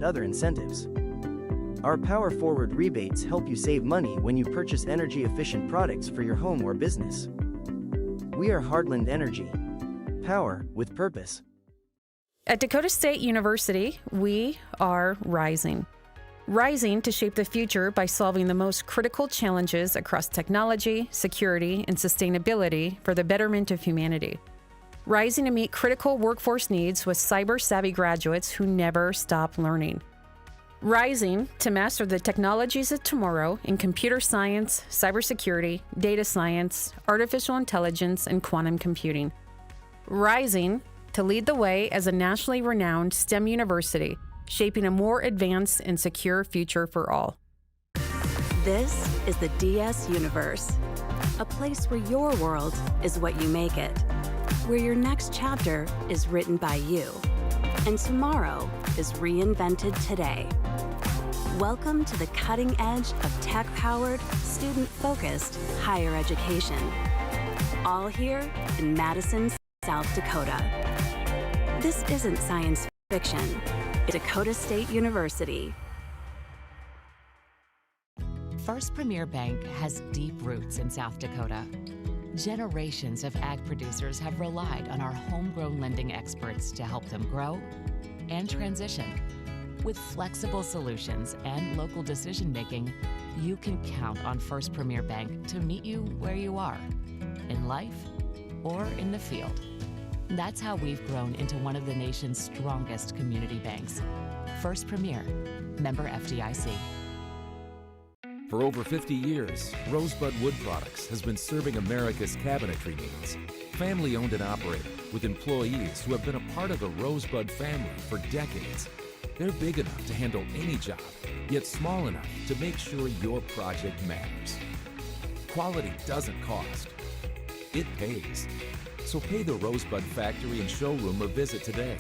other incentives. Our power-forward rebates help you save money when you purchase energy-efficient products for your home or business. We are Heartland Energy. Power with purpose. At Dakota State University, we are rising. Rising to shape the future by solving the most critical challenges across technology, security, and sustainability for the betterment of humanity. Rising to meet critical workforce needs with cyber-savvy graduates who never stop learning. Rising to master the technologies of tomorrow in computer science, cybersecurity, data science, artificial intelligence, and quantum computing. Rising to lead the way as a nationally renowned STEM university, shaping a more advanced and secure future for all. This is the DS Universe, a place where your world is what you make it, where your next chapter is written by you, and tomorrow is reinvented today. Welcome to the cutting edge of tech-powered, student-focused higher education. All here in Madison, South Dakota. This isn't science fiction. It's Dakota State University. First Premier Bank has deep roots in South Dakota. Generations of ag producers have relied on our homegrown lending experts to help them grow and transition. With flexible solutions and local decision-making, you can count on First Premier Bank to meet you where you are, in life or in the field. That's how we've grown into one of the nation's strongest community banks. First Premier, member FDIC. For over 50 years, Rosebud Wood Products has been serving America's cabinetry needs. Family owned and operated, with employees who have been a part of the Rosebud family for decades. They're big enough to handle any job, yet small enough to make sure your project matters. Quality doesn't cost. It pays. So pay the Rosebud Factory and Showroom a visit today.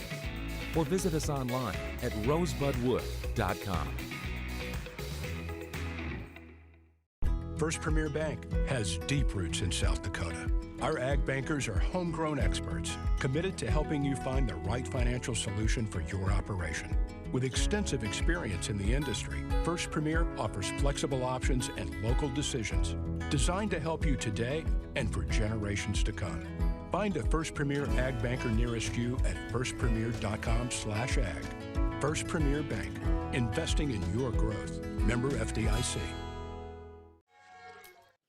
Or visit us online at rosebudwood.com. First Premier Bank has deep roots in South Dakota. Our ag bankers are homegrown experts committed to helping you find the right financial solution for your operation. With extensive experience in the industry, First Premier offers flexible options and local decisions designed to help you today and for generations to come. Find a First Premier Ag Banker nearest you at firstpremier.com/ag. First Premier Bank, investing in your growth. Member FDIC.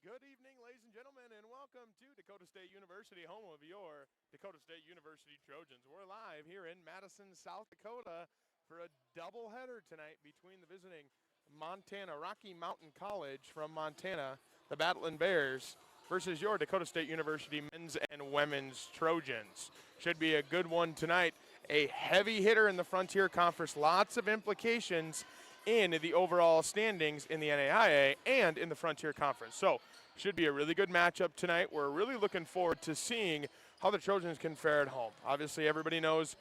Good evening, ladies and gentlemen, and welcome to Dakota State University, home of your Dakota State University Trojans. We're live here in Madison, South Dakota for a doubleheader tonight between the visiting Montana Rocky Mountain College from Montana, the Battling Bears, versus your Dakota State University men's and women's Trojans. Should be a good one tonight. A heavy hitter in the Frontier Conference. Lots of implications in the overall standings in the NAIA and in the Frontier Conference. So should be a really good matchup tonight. We're really looking forward to seeing how the Trojans can fare at home. Obviously, everybody knows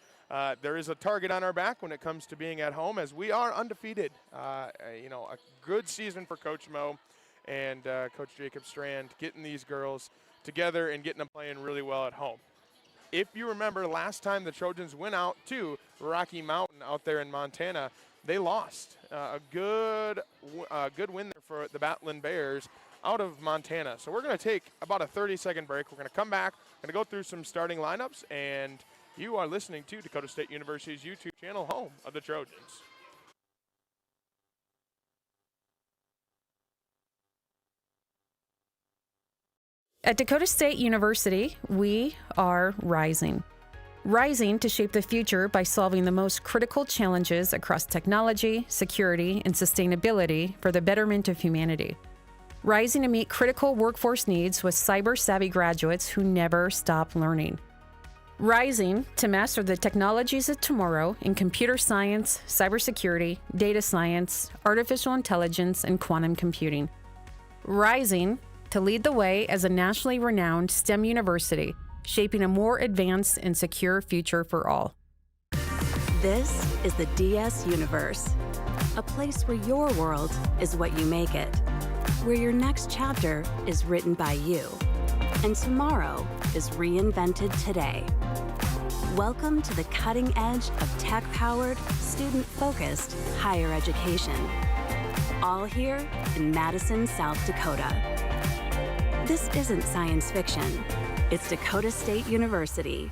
there is a target on our back when it comes to being at home, as we are undefeated. A good season for Coach Mo and Coach Jacob Strand, getting these girls together and getting them playing really well at home. If you remember, last time the Trojans went out to Rocky Mountain out there in Montana, they lost. A good win there for the Battling Bears out of Montana. So we're going to take about a 30-second break. We're going to come back, going to go through some starting lineups, and you are listening to Dakota State University's YouTube channel, home of the Trojans. At Dakota State University, we are rising. Rising to shape the future by solving the most critical challenges across technology, security, and sustainability for the betterment of humanity. Rising to meet critical workforce needs with cyber-savvy graduates who never stop learning. Rising to master the technologies of tomorrow in computer science, cybersecurity, data science, artificial intelligence, and quantum computing. Rising to lead the way as a nationally renowned STEM university, shaping a more advanced and secure future for all. This is the DS Universe, a place where your world is what you make it, where your next chapter is written by you, and tomorrow is reinvented today. Welcome to the cutting edge of tech-powered, student-focused higher education. All here in Madison, South Dakota. This isn't science fiction. It's Dakota State University.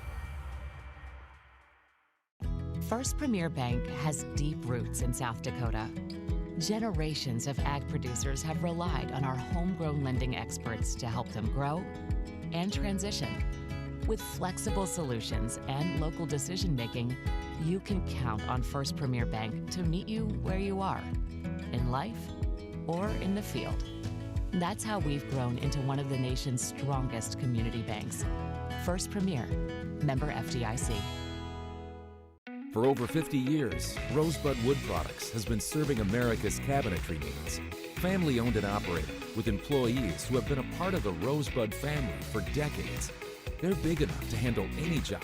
First Premier Bank has deep roots in South Dakota. Generations of ag producers have relied on our homegrown lending experts to help them grow and transition. With flexible solutions and local decision-making, you can count on First Premier Bank to meet you where you are, in life or in the field. That's how we've grown into one of the nation's strongest community banks. First Premier, member FDIC. For over 50 years, Rosebud Wood Products has been serving America's cabinetry needs. Family owned and operated, with employees who have been a part of the Rosebud family for decades. They're big enough to handle any job,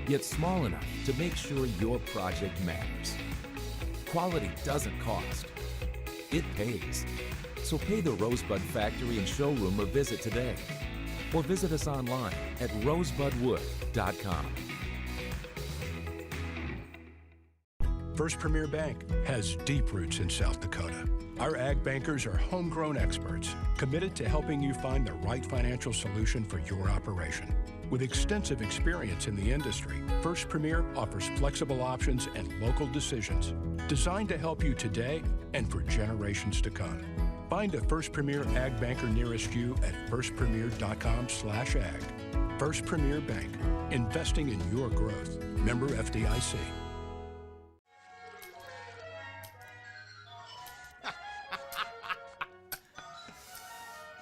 yet small enough to make sure your project matters. Quality doesn't cost. It pays. So pay the Rosebud Factory and Showroom a visit today. Or visit us online at rosebudwood.com. First Premier Bank has deep roots in South Dakota. Our ag bankers are homegrown experts committed to helping you find the right financial solution for your operation. With extensive experience in the industry, First Premier offers flexible options and local decisions designed to help you today and for generations to come. Find a First Premier ag banker nearest you at firstpremier.com/ag. First Premier Bank, investing in your growth. Member FDIC.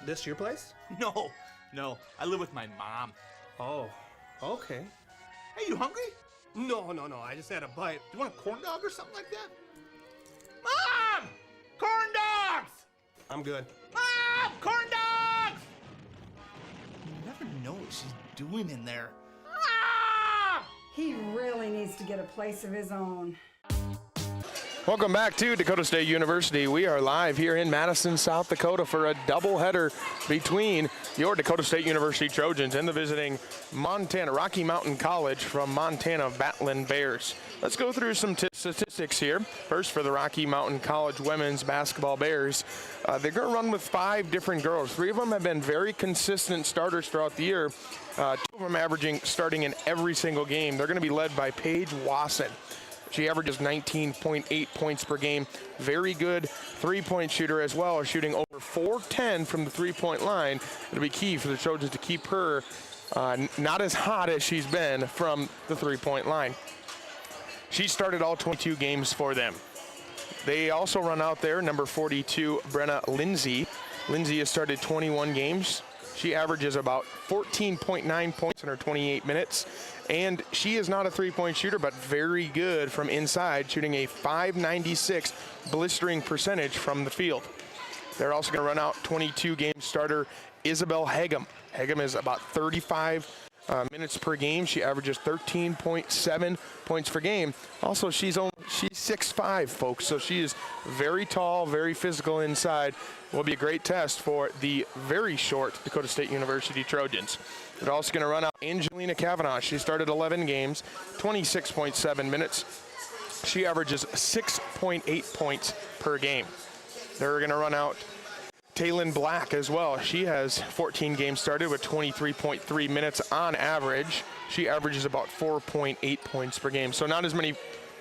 This your place? No. I live with my mom. Oh, okay. Hey, you hungry? No. I just had a bite. Do you want a corn dog or something like that? Mom! Corn dogs! I'm good. Mom! Corn dogs! You never know what she's doing in there. Mom! He really needs to get a place of his own. Welcome back to Dakota State University. We are live here in Madison, South Dakota for a doubleheader between your Dakota State University Trojans and the visiting Montana Rocky Mountain College from Montana Battling Bears. Let's go through some statistics here. First, for the Rocky Mountain College women's basketball Bears, they're going to run with 5 different girls. 3 of them have been very consistent starters throughout the year. 2 of them averaging starting in every single game. They're going to be led by Paige Wasson. She averages 19.8 points per game. Very good three-point shooter as well, shooting over 410 from the three-point line. It'll be key for the Trojans to keep her not as hot as she's been from the three-point line. She started all 22 games for them. They also run out there, number 42, Brenna Lindsay. Lindsay has started 21 games. She averages about 14.9 points in her 28 minutes. And she is not a three-point shooter, but very good from inside, shooting a .596 blistering percentage from the field. They're also going to run out 22-game starter Isabel Hagem. Hagem is about 35 minutes per game. She averages 13.7 points per game. Also, she's 6'5", folks, so she is very tall, very physical inside. Will be a great test for the very short Dakota State University Trojans. They're also going to run out Angelina Kavanaugh. She started 11 games, 26.7 minutes. She averages 6.8 points per game. They're going to run out Taylin Black as well. She has 14 games started with 23.3 minutes on average. She averages about 4.8 points per game. So not as many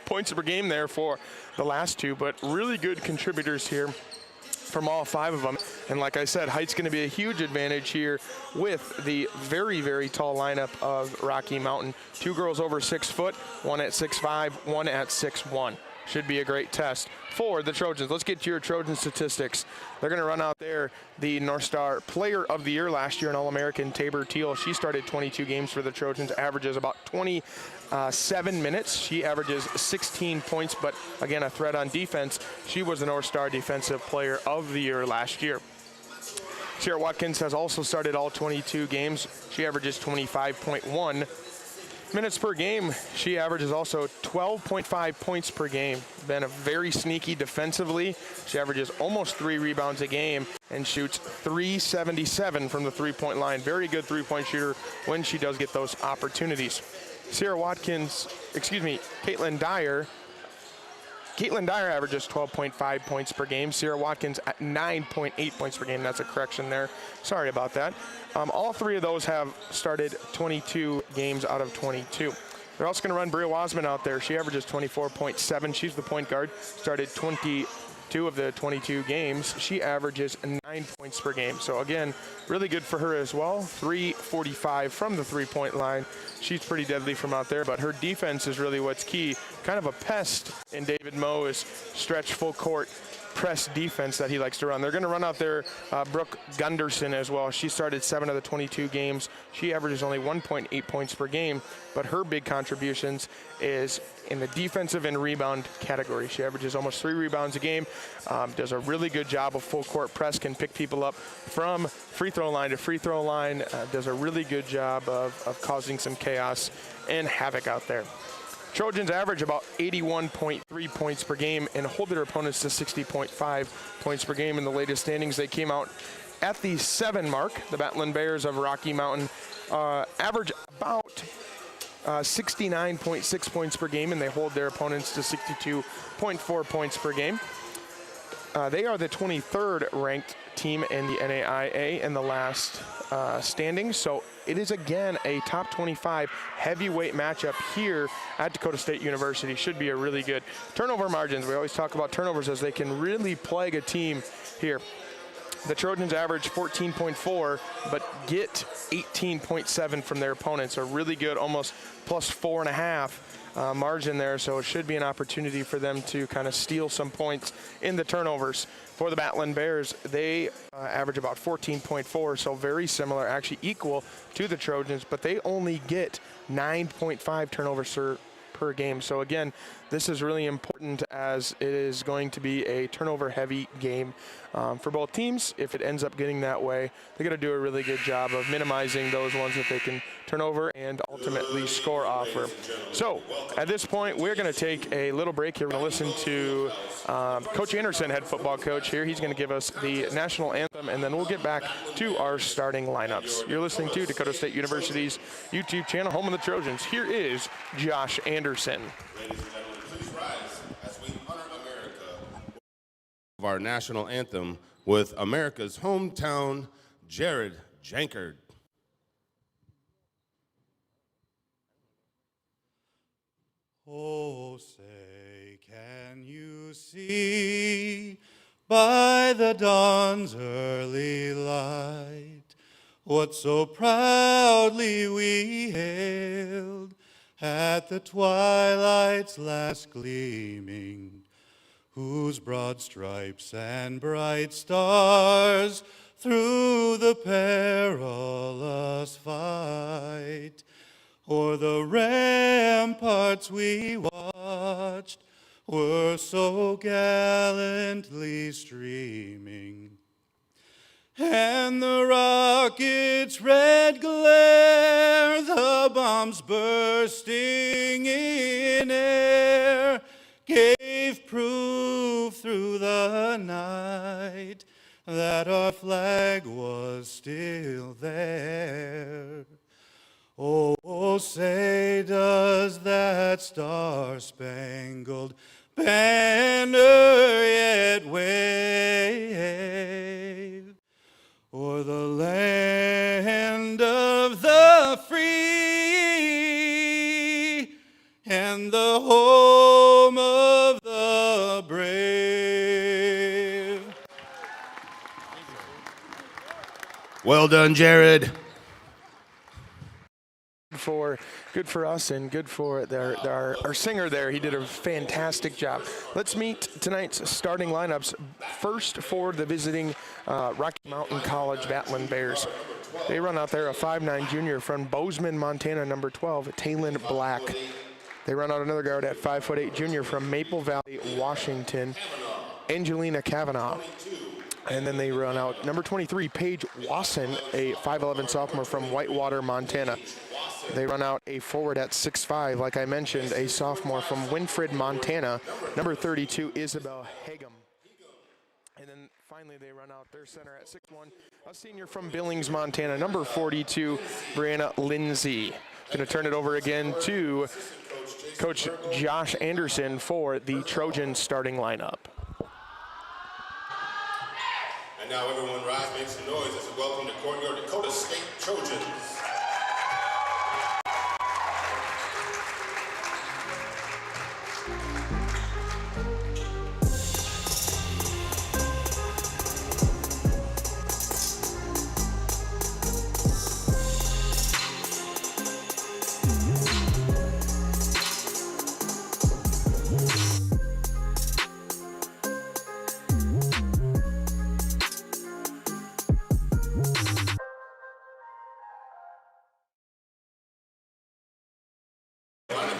points per game there for the last 2, but really good contributors here from all 5 of them. And like I said, height's going to be a huge advantage here with the very, very tall lineup of Rocky Mountain. 2 girls over 6 foot, 1 at 6'5", 1 at 6'1". Should be a great test for the Trojans. Let's get to your Trojan statistics. They're going to run out there the North Star Player of the Year last year, an All-American, Tabor Teal. She started 22 games for the Trojans, averages about 27 minutes. She averages 16 points, but again, a threat on defense. She was the North Star Defensive Player of the Year last year. Sierra Watkins has also started all 22 games. She averages 25.1 minutes per game. She averages also 12.5 points per game. Been a very sneaky defensively. She averages almost 3 rebounds a game and shoots .377 from the three-point line. Very good three-point shooter when she does get those opportunities. Caitlin Dyer. Caitlin Dyer averages 12.5 points per game. Sierra Watkins at 9.8 points per game. That's a correction there. Sorry about that. All three of those have started 22 games out of 22. They're also going to run Bria Wasman out there. She averages 24.7. She's the point guard. Started 22 of the 22 games. She averages 9 points per game. So again, really good for her as well. 3:45 from the three-point line. She's pretty deadly from out there, but her defense is really what's key. Kind of a pest in David Moe's stretch full court press defense that he likes to run. They're going to run out there Brooke Gunderson as well. She started 7 of the 22 games. She averages only 1.8 points per game, but her big contributions is in the defensive and rebound category. She averages almost 3 rebounds a game, does a really good job of full court press, can pick people up from free throw line to free throw line, does a really good job of causing some chaos and havoc out there. Trojans average about 81.3 points per game and hold their opponents to 60.5 points per game in the latest standings. They came out at the 7 mark. The Battling Bears of Rocky Mountain average about 69.6 points per game, and they hold their opponents to 62.4 points per game. They are the 23rd ranked team in the NAIA in the last standings. So it is again a top 25 heavyweight matchup here at Dakota State University. Should be a really good turnover margins. We always talk about turnovers as they can really plague a team here. The Trojans average 14.4, but get 18.7 from their opponents. A really good, almost plus 4.5 margin there. So it should be an opportunity for them to kind of steal some points in the turnovers. For the Battling Bears, they average about 14.4, so very similar, actually equal to the Trojans, but they only get 9.5 turnovers per game. So again, this is really important as it is going to be a turnover-heavy game for both teams. If it ends up getting that way, they're going to do a really good job of minimizing those ones that they can turn over and ultimately score off for. So at this point, we're going to take a little break here. We're going to listen to Coach Anderson, head football coach here. He's going to give us the national anthem, and then we'll get back to our starting lineups. You're listening to Dakota State University's YouTube channel, home of the Trojans. Here is Josh Anderson. Of our national anthem with America's hometown, Jared Jankard. Oh, say, can you see by the dawn's early light what so proudly we hailed at the twilight's last gleaming, whose broad stripes and bright stars through the perilous fight o'er the ramparts we watched were so gallantly streaming, and the rocket's red glare, the bombs bursting in air, gave proof through the night that our flag was still there. Oh, say, does that star-spangled banner yet wave o'er the land of the free and the home of the brave? Well done, Jared. Good for us and good for our singer there. He did a fantastic job. Let's meet tonight's starting lineups. First for the visiting Rocky Mountain College Battling Bears. They run out there a 5'9" junior from Bozeman, Montana, number 12, Taylin Black. They run out another guard at 5'8" junior from Maple Valley, Washington, Angelina Kavanaugh. And then they run out number 23, Paige Wasson, a 5'11" sophomore from Whitewater, Montana. They run out a forward at 6'5", like I mentioned, a sophomore from Winfred, Montana, number 32, Isabel Hagum. And then finally they run out their center at 6'1", a senior from Billings, Montana, number 42, Brianna Lindsay. Going to turn it over again to Coach Josh Anderson for the Trojans starting lineup. And now everyone rise, make some noise as we welcome to court your Dakota State Trojans.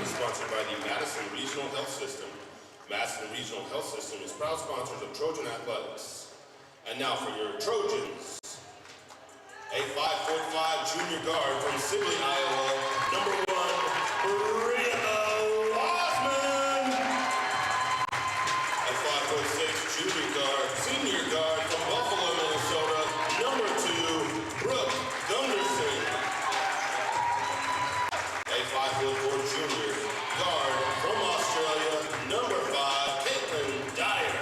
Sponsored by the Madison Regional Health System. Madison Regional Health System is proud sponsors of Trojan Athletics. And now for your Trojans. A 5'5" junior guard from Sibley, Iowa, number 1, Brianna Wiseman. A 5'6" junior guard, senior guard from Buffalo, Minnesota, number 2, Brooke Gunderson. A 5'4" junior guard from Australia, number 5, Caitlin Dyer.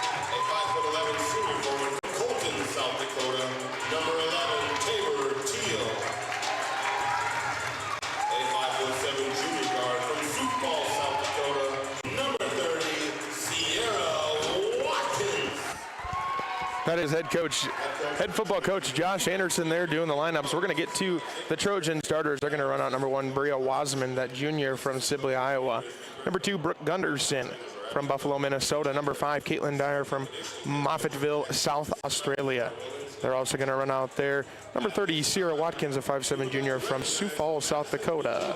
A 5'11" senior forward from Colton, South Dakota, number 11, Tabor Teal. A 5'7" junior guard from Sioux Falls, South Dakota, number 30, Sierra Watkins. That is head football coach Josh Anderson there doing the lineups. We're going to get to the Trojan starters. They're going to run out number 1, Bria Wasman, that junior from Sibley, Iowa. Number 2, Brooke Gunderson from Buffalo, Minnesota. Number 5, Caitlin Dyer from Moffatteville, South Australia. They're also going to run out there number 30, Sierra Watkins, a 5'7" junior from Sioux Falls, South Dakota.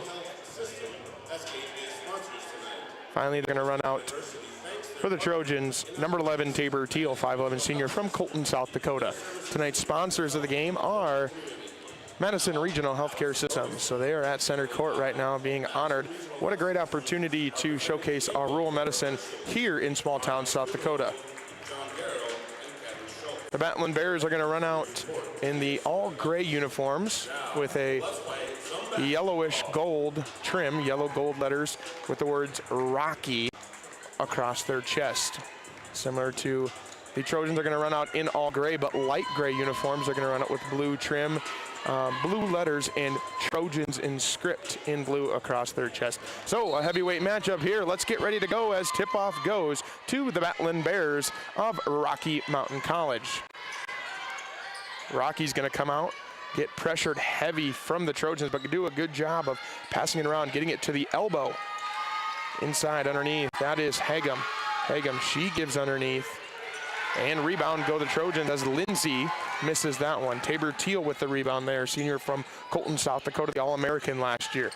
Finally, they're going to run out for the Trojans, number 11, Tabor Teal, 5'11" senior from Colton, South Dakota. Tonight's sponsors of the game are Madison Regional Healthcare Systems. So they are at center court right now being honored. What a great opportunity to showcase our rural medicine here in small town South Dakota. The Battling Bears are going to run out in the all gray uniforms with a yellowish gold trim, yellow gold letters with the words Rocky across their chest. Similar to the Trojans are going to run out in all gray, but light gray uniforms are going to run out with blue trim, blue letters, and Trojans in script in blue across their chest. So a heavyweight matchup here. Let's get ready to go as tip-off goes to the Battling Bears of Rocky Mountain College. Rocky's going to come out, get pressured heavy from the Trojans, but do a good job of passing it around, getting it to the elbow. Inside, underneath, that is Hagum. Hagum, she gives underneath. And rebound go the Trojans as Lindsay misses that one. Tabor Teal with the rebound there, senior from Colton, South Dakota, the All-American last year.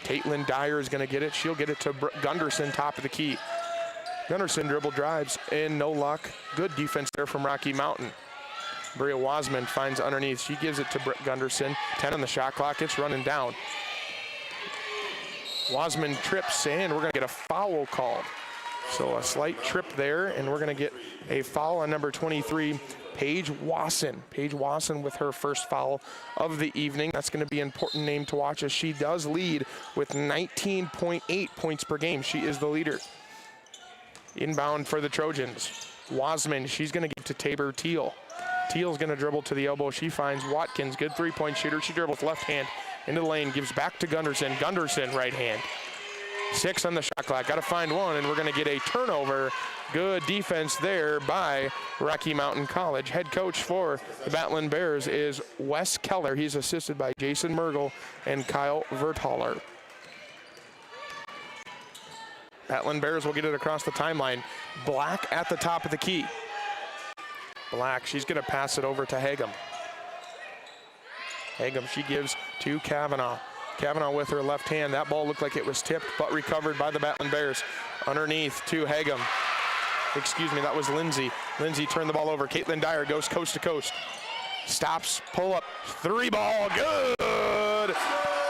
Caitlin Dyer is going to get it. She'll get it to Gunderson, top of the key. Gunderson dribble drives and no luck. Good defense there from Rocky Mountain. Bria Wasman finds underneath. She gives it to Brooke Gunderson. 10 on the shot clock. It's running down. Wasman trips and we're going to get a foul called. So a slight trip there, and we're going to get a foul on number 23, Paige Wasson. Paige Wasson with her first foul of the evening. That's going to be an important name to watch as she does lead with 19.8 points per game. She is the leader. Inbound for the Trojans. Wasman, she's going to give to Tabor Teal. Teal's going to dribble to the elbow. She finds Watkins, good three-point shooter. She dribbles left hand into the lane, gives back to Gunderson. Gunderson, right hand. 6 on the shot clock. Got to find one, and we're going to get a turnover. Good defense there by Rocky Mountain College. Head coach for the Battling Bears is Wes Keller. He's assisted by Jason Mergel and Kyle Verthaler. Battling Bears will get it across the timeline. Black at the top of the key. Black, she's going to pass it over to Hagum. Hagum, she gives to Kavanaugh. Kavanaugh with her left hand. That ball looked like it was tipped, but recovered by the Battling Bears. Underneath to Hagum. Excuse me, that was Lindsay. Lindsay turned the ball over. Caitlin Dyer goes coast to coast. Stops, pull up, 3 ball, good.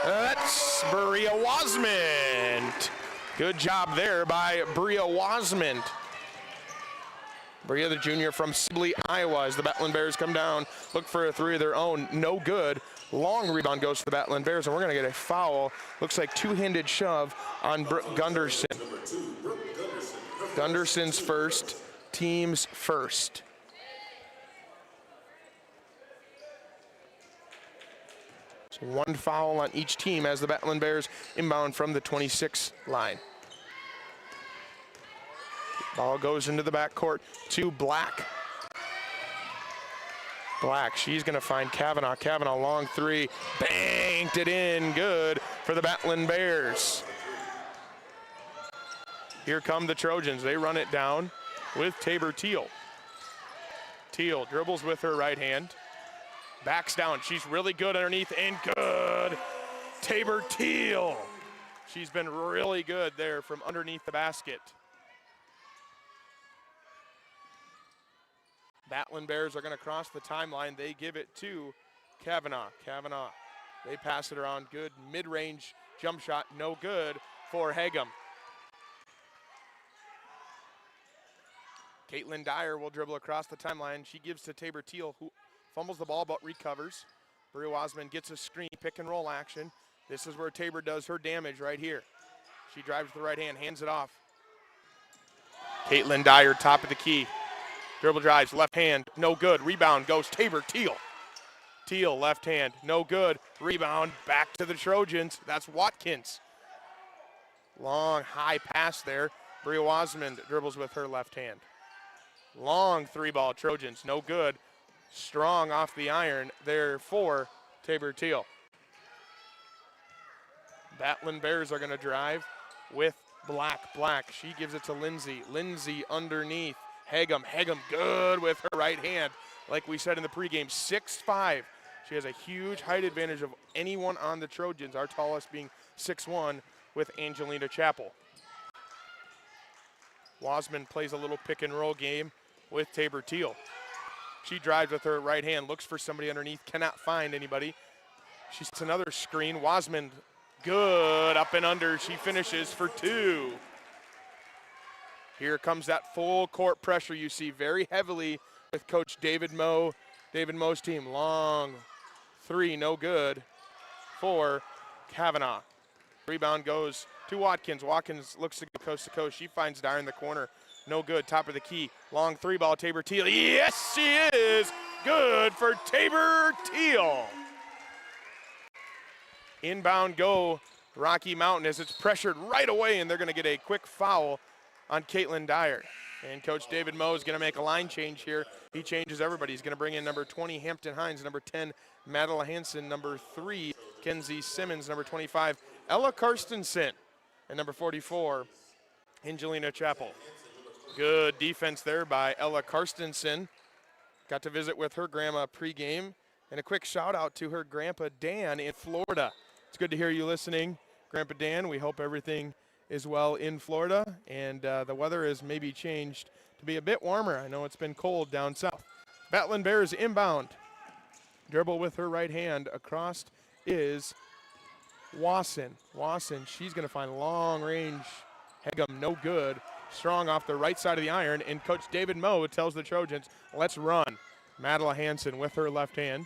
That's Bria Wasman. Good job there by Bria Wasman. Bria, the junior from Sibley, Iowa, as the Battlin' Bears come down, look for a three of their own, no good. Long rebound goes to the Battlin' Bears, and we're going to get a foul. Looks like two-handed shove on Brooke Gunderson. Gunderson's first, team's first. So one foul on each team as the Battlin' Bears inbound from the 26 line. Ball goes into the backcourt to Black. Black, she's gonna find Kavanaugh. Kavanaugh, long three, banked it in, good for the Battlin' Bears. Here come the Trojans, they run it down with Tabor Teal. Teal dribbles with her right hand, backs down, she's really good underneath and good. Tabor Teal, she's been really good there from underneath the basket. Battlin' Bears are going to cross the timeline. They give it to Kavanaugh. Kavanaugh, they pass it around. Good mid-range jump shot, no good for Hagum. Caitlin Dyer will dribble across the timeline. She gives to Tabor Teal, who fumbles the ball but recovers. Bria Wasman gets a screen, pick and roll action. This is where Tabor does her damage right here. She drives with the right hand, hands it off. Caitlin Dyer, top of the key. Dribble drives, left hand, no good. Rebound goes Tabor Teal. Teal, left hand, no good. Rebound, back to the Trojans. That's Watkins. Long, high pass there. Bria Wasman dribbles with her left hand. Long three ball, Trojans, no good. Strong off the iron there for Tabor Teal. Battlin' Bears are going to drive with Black. Black, she gives it to Lindsay. Lindsay underneath. Hagum good with her right hand. Like we said in the pregame, 6'5". She has a huge height advantage of anyone on the Trojans, our tallest being 6'1", with Angelina Chappell. Wasman plays a little pick and roll game with Tabor Teal. She drives with her right hand, looks for somebody underneath, cannot find anybody. She sets another screen. Wasman good, up and under. She finishes for two. Here comes that full court pressure you see very heavily with Coach David Moe. David Moe's team, long three, no good for Kavanaugh. Rebound goes to Watkins. Watkins looks to go coast to coast. She finds Dyer in the corner. No good, top of the key. Long three ball, Tabor Teal. Yes, she is. Good for Tabor Teal. Inbound go Rocky Mountain as it's pressured right away, and they're going to get a quick foul on Caitlin Dyer. And Coach David Moe is going to make a line change here. He changes everybody. He's going to bring in number 20, Hampton Hines, number 10, Madeline Hansen, number 3, Kenzie Simmons, number 25, Ella Karstensen, and number 44, Angelina Chappell. Good defense there by Ella Karstensen. Got to visit with her grandma pregame. And a quick shout out to her grandpa Dan in Florida. It's good to hear you listening, Grandpa Dan. We hope everything is well in Florida, and the weather has maybe changed to be a bit warmer. I know it's been cold down south. Battlin' Bears inbound. Dribble with her right hand. Across is Wasson. Wasson, she's going to find long range. Hagum, no good. Strong off the right side of the iron, and Coach David Moe tells the Trojans, let's run. Madeline Hansen with her left hand.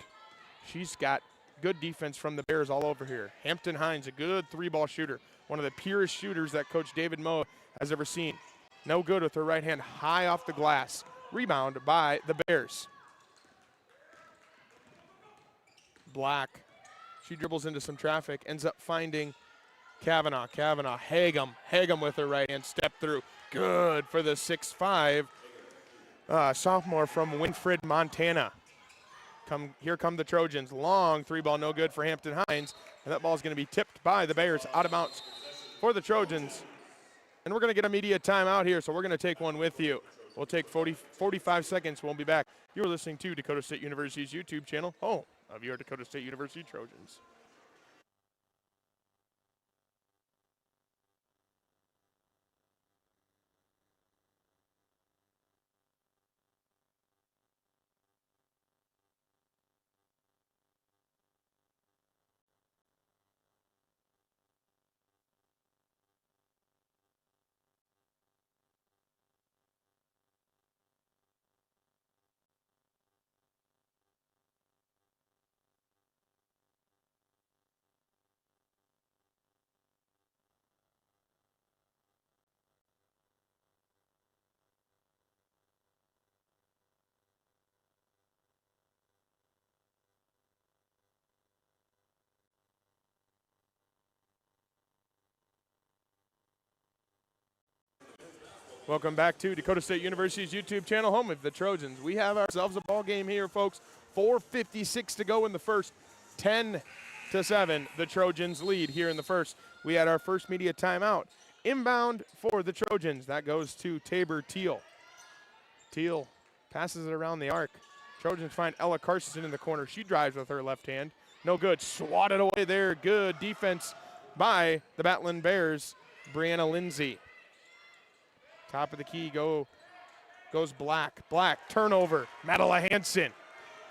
She's got good defense from the Bears all over here. Hampton Hines, a good three-ball shooter. One of the purest shooters that Coach David Moe has ever seen. No good with her right hand, high off the glass. Rebound by the Bears. Black, she dribbles into some traffic, ends up finding Kavanaugh. Kavanaugh, Hagum with her right hand, step through. Good for the 6'5", sophomore from Winfred, Montana. Here come the Trojans. Long three ball, no good for Hampton Hines. And that ball is going to be tipped by the Bears out of bounds for the Trojans. And we're going to get a media timeout here, so we're going to take one with you. We'll take 45 seconds. We'll be back. You're listening to Dakota State University's YouTube channel, home of your Dakota State University Trojans. Welcome back to Dakota State University's YouTube channel, home of the Trojans. We have ourselves a ball game here, folks. 4:56 to go in the first. 10-7, the Trojans lead here in the first. We had our first media timeout. Inbound for the Trojans. That goes to Tabor Teal. Teal passes it around the arc. Trojans find Ella Carson in the corner. She drives with her left hand. No good. Swatted away there. Good defense by the Battling Bears. Brianna Lindsay. Top of the key goes Black. Black, turnover. Madeline Hansen.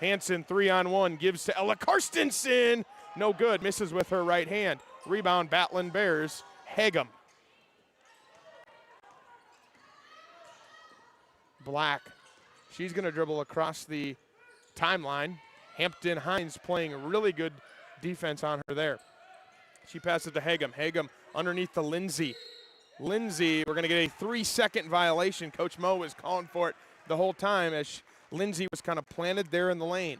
Hansen 3-on-1 gives to Ella Karstensen. No good. Misses with her right hand. Rebound, Battling Bears. Hagum. Black. She's going to dribble across the timeline. Hampton Hines playing really good defense on her there. She passes it to Hagum. Hagum underneath to Lindsay. Lindsay, we're going to get a 3-second violation. Coach Mo was calling for it the whole time as Lindsay was kind of planted there in the lane.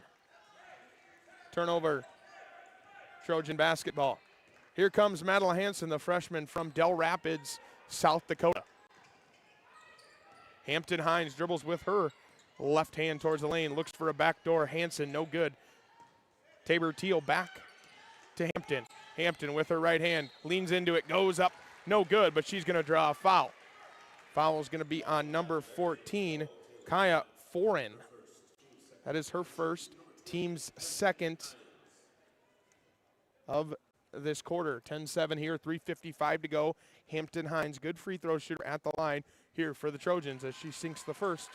Turnover, Trojan basketball. Here comes Madeline Hansen, the freshman from Del Rapids, South Dakota. Hampton Hines dribbles with her left hand towards the lane, looks for a backdoor. Hansen, no good. Tabor Teal back to Hampton. Hampton with her right hand, leans into it, goes up. No good, but she's going to draw a foul. Foul is going to be on number 14, Kaya Foran. That is her first, team's second of this quarter. 10-7 here, 3:55 to go. Hampton Hines, good free throw shooter at the line here for the Trojans as she sinks the first.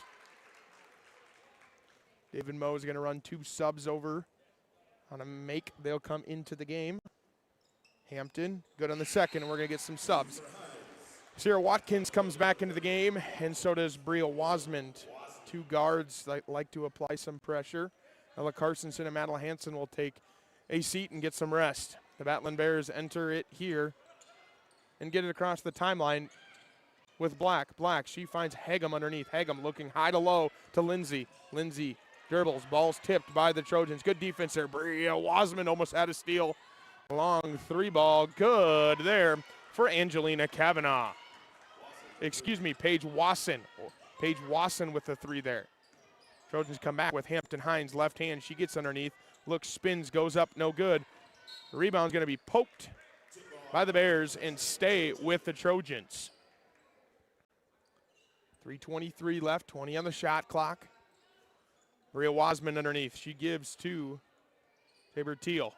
David Moe is going to run 2 subs over on a make. They'll come into the game. Hampton, good on the second, and we're going to get some subs. Sierra Watkins comes back into the game, and so does Bria Wasmond. 2 guards like to apply some pressure. Ella Carsonson and Madeline Hansen will take a seat and get some rest. The Battling Bears enter it here and get it across the timeline with Black. Black, she finds Hagum underneath. Hagum looking high to low to Lindsay. Lindsay dribbles, ball's tipped by the Trojans. Good defense there. Bria Wasmond almost had a steal. Long 3-ball, good there for Angelina Kavanaugh. Excuse me, Paige Wasson. Paige Wasson with the 3 there. Trojans come back with Hampton Hines, left hand. She gets underneath, looks, spins, goes up, no good. The rebound's going to be poked by the Bears and stay with the Trojans. 3:23 left, 20 on the shot clock. Bria Wasmond underneath. She gives to Tabor Teal.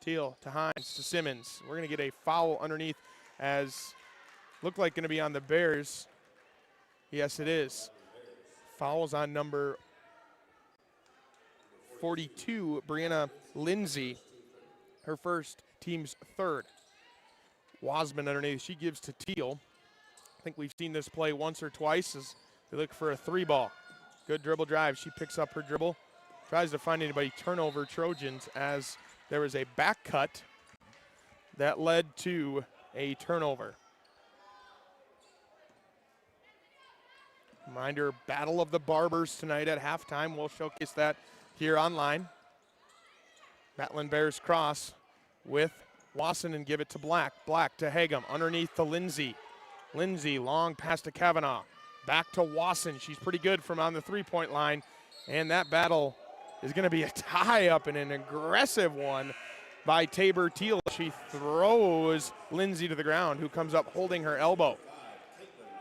Teal to Hines to Simmons. We're going to get a foul underneath as looked like going to be on the Bears. Yes, it is. Foul's on number 42, Brianna Lindsay. Her first, team's third. Wasmond underneath. She gives to Teal. I think we've seen this play once or twice as they look for a 3-ball. Good dribble drive. She picks up her dribble. Tries to find anybody. Turnover Trojans as there was a back cut that led to a turnover. Reminder, Battle of the Barbers tonight at halftime. We'll showcase that here online. Battling Bears cross with Wasson and give it to Black. Black to Hagum. Underneath to Lindsay. Lindsay, long pass to Kavanaugh. Back to Wasson. She's pretty good from on the 3-point line. And that battle is going to be a tie-up and an aggressive one by Tabor Teal. She throws Lindsay to the ground, who comes up holding her elbow.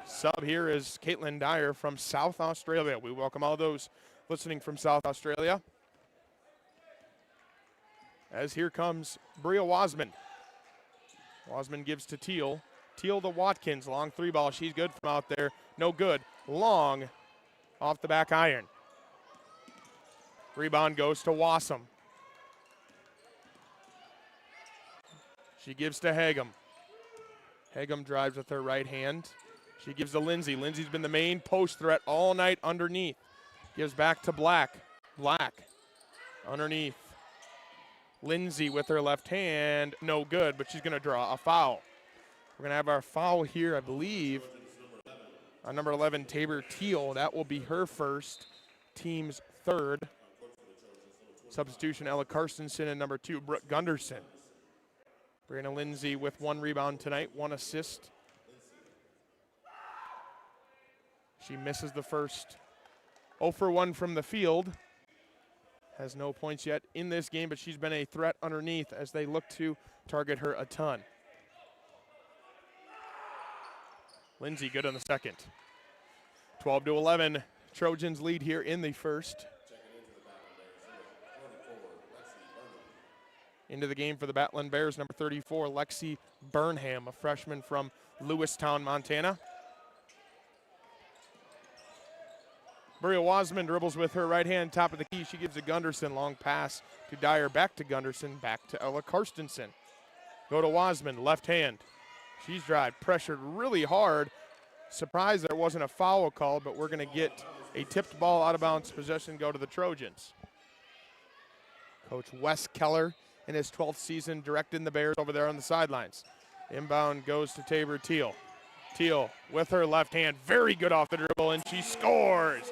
Sub here is Caitlin Dyer from South Australia. We welcome all those listening from South Australia. As here comes Bria Wasmond. Wasmond gives to Teal. Teal to Watkins. Long 3-ball. She's good from out there. No good. Long off the back iron. Rebound goes to Wassam. She gives to Hagum. Hagum drives with her right hand. She gives to Lindsay. Lindsay's been the main post threat all night underneath. Gives back to Black. Black underneath. Lindsay with her left hand. No good, but she's going to draw a foul. We're going to have our foul here, I believe, on number 11, Tabor Teal. That will be her first, team's third. Substitution, Ella Carstensen, and number 2, Brooke Gunderson. Brianna Lindsay with 1 rebound tonight, 1 assist. She misses the first 0 for 1 from the field. Has no points yet in this game, but she's been a threat underneath as they look to target her a ton. Lindsay good on the second. 12-11, Trojans lead here in the first. Into the game for the Battling Bears, number 34, Lexi Burnham, a freshman from Lewistown, Montana. Maria Wasman dribbles with her right hand, top of the key. She gives to Gunderson, long pass to Dyer, back to Gunderson, back to Ella Karstensen. Go to Wasman, left hand. She's pressured really hard. Surprised there wasn't a foul called, but we're going to get a tipped ball out of bounds possession, go to the Trojans. Coach Wes Keller in his 12th season directing the Bears over there on the sidelines. Inbound goes to Tabor Teal. Teal with her left hand, very good off the dribble, and she scores.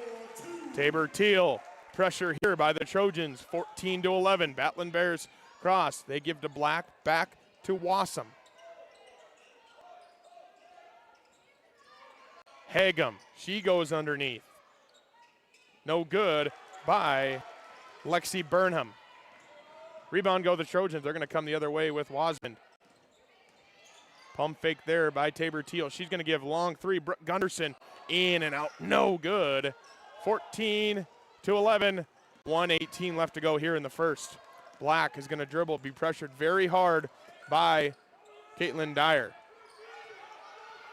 Tabor Teal, pressure here by the Trojans, 14-11. Battling Bears cross. They give to Black, back to Wassam. Hagum, she goes underneath. No good by Lexi Burnham. Rebound go the Trojans. They're going to come the other way with Wasmond. Pump fake there by Tabor Teal. She's going to give long three. Brooke Gunderson in and out. No good. 14-11. 1:18 left to go here in the first. Black is going to dribble, be pressured very hard by Caitlin Dyer.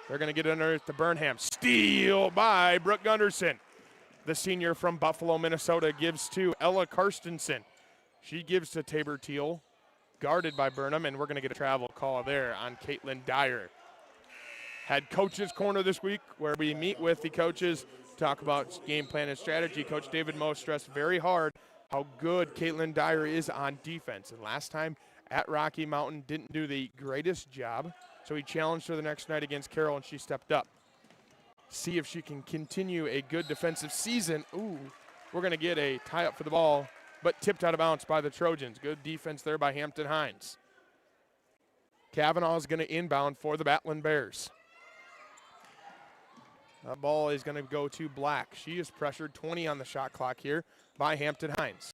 They're going to get under to Burnham. Steal by Brooke Gunderson. The senior from Buffalo, Minnesota, gives to Ella Karstensen. She gives to Tabor Teal, guarded by Burnham, and we're going to get a travel call there on Caitlin Dyer. Had Coach's Corner this week where we meet with the coaches, talk about game plan and strategy. Coach David Moe stressed very hard how good Caitlin Dyer is on defense. And last time at Rocky Mountain didn't do the greatest job, so he challenged her the next night against Carroll, and she stepped up. See if she can continue a good defensive season. Ooh, we're going to get a tie-up for the ball, but tipped out of bounds by the Trojans. Good defense there by Hampton Hines. Kavanaugh is going to inbound for the Battling Bears. That ball is going to go to Black. She is pressured, 20 on the shot clock here by Hampton Hines.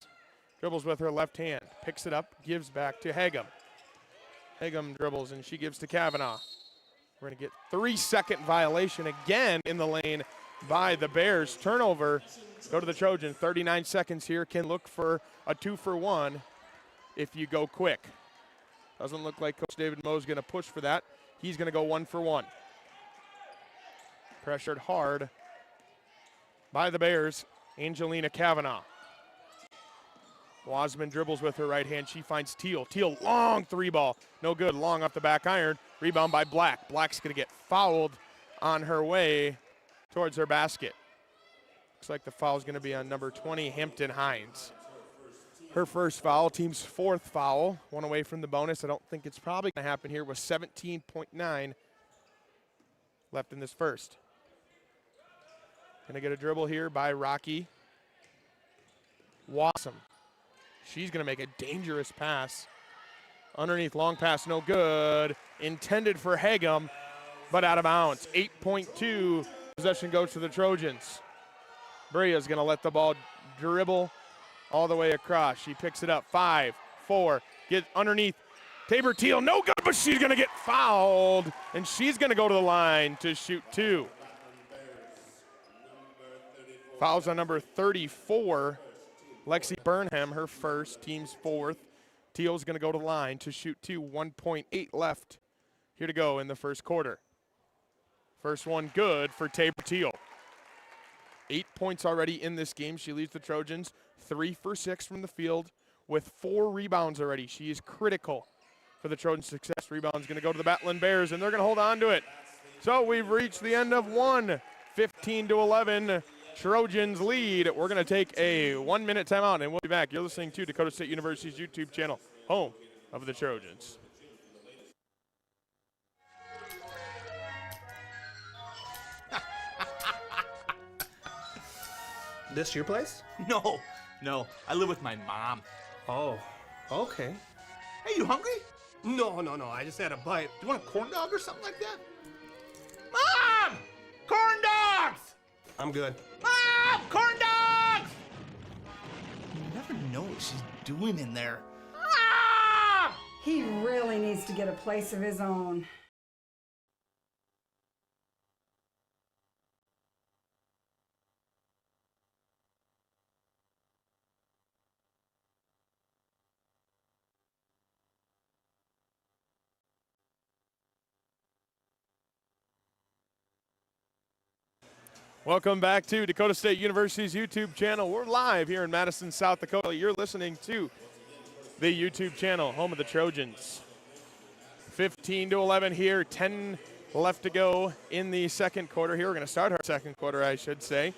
Dribbles with her left hand, picks it up, gives back to Hagum. Hagum dribbles, and she gives to Kavanaugh. We're going to get 3-second violation again in the lane by the Bears. Turnover, go to the Trojans. 39 seconds here. Can look for a 2-for-1 if you go quick. Doesn't look like Coach David Moe is going to push for that. He's going to go 1-for-1. Pressured hard by the Bears, Angelina Kavanaugh. Wasman dribbles with her right hand. She finds Teal. Teal, long three ball. No good. Long off the back iron. Rebound by Black. Black's going to get fouled on her way towards her basket. Looks like the foul is going to be on number 20, Hampton Hines. Her first foul, team's fourth foul. One away from the bonus. I don't think it's probably going to happen here with 17.9 left in this first. Going to get a dribble here by Rocky Wassam. She's going to make a dangerous pass. Underneath, long pass, no good. Intended for Hagum, but out of bounds. 8.2, possession goes to the Trojans. Brea's going to let the ball dribble all the way across. She picks it up, 5, 4, get underneath. Tabor Teal, no good, but she's going to get fouled, and she's going to go to the line to shoot 2. Fouls on number 34, Lexi Burnham, her first, team's fourth. Teal's going to go to the line to shoot 2, 1.8 left here to go in the first quarter. First one good for Tabor Teal. 8 points already in this game. She leads the Trojans 3 for 6 from the field with 4 rebounds already. She is critical for the Trojans' success. Rebound's going to go to the Battling Bears, and they're going to hold on to it. So we've reached the end of one. 15-11. Trojans lead. We're going to take a 1-minute timeout, and we'll be back. You're listening to Dakota State University's YouTube channel, home of the Trojans. This your place? No. I live with my mom. Oh, okay. Hey, you hungry? No. I just had a bite. Do you want a corn dog or something like that? Mom! Corn dogs! I'm good. Ah! Corn dogs! You never know what she's doing in there. Ah! He really needs to get a place of his own. Welcome back to Dakota State University's YouTube channel. We're live here in Madison, South Dakota. You're listening to the YouTube channel, home of the Trojans. 15-11 here, 10 left to go in the second quarter here. We're going to start our second quarter, I should say.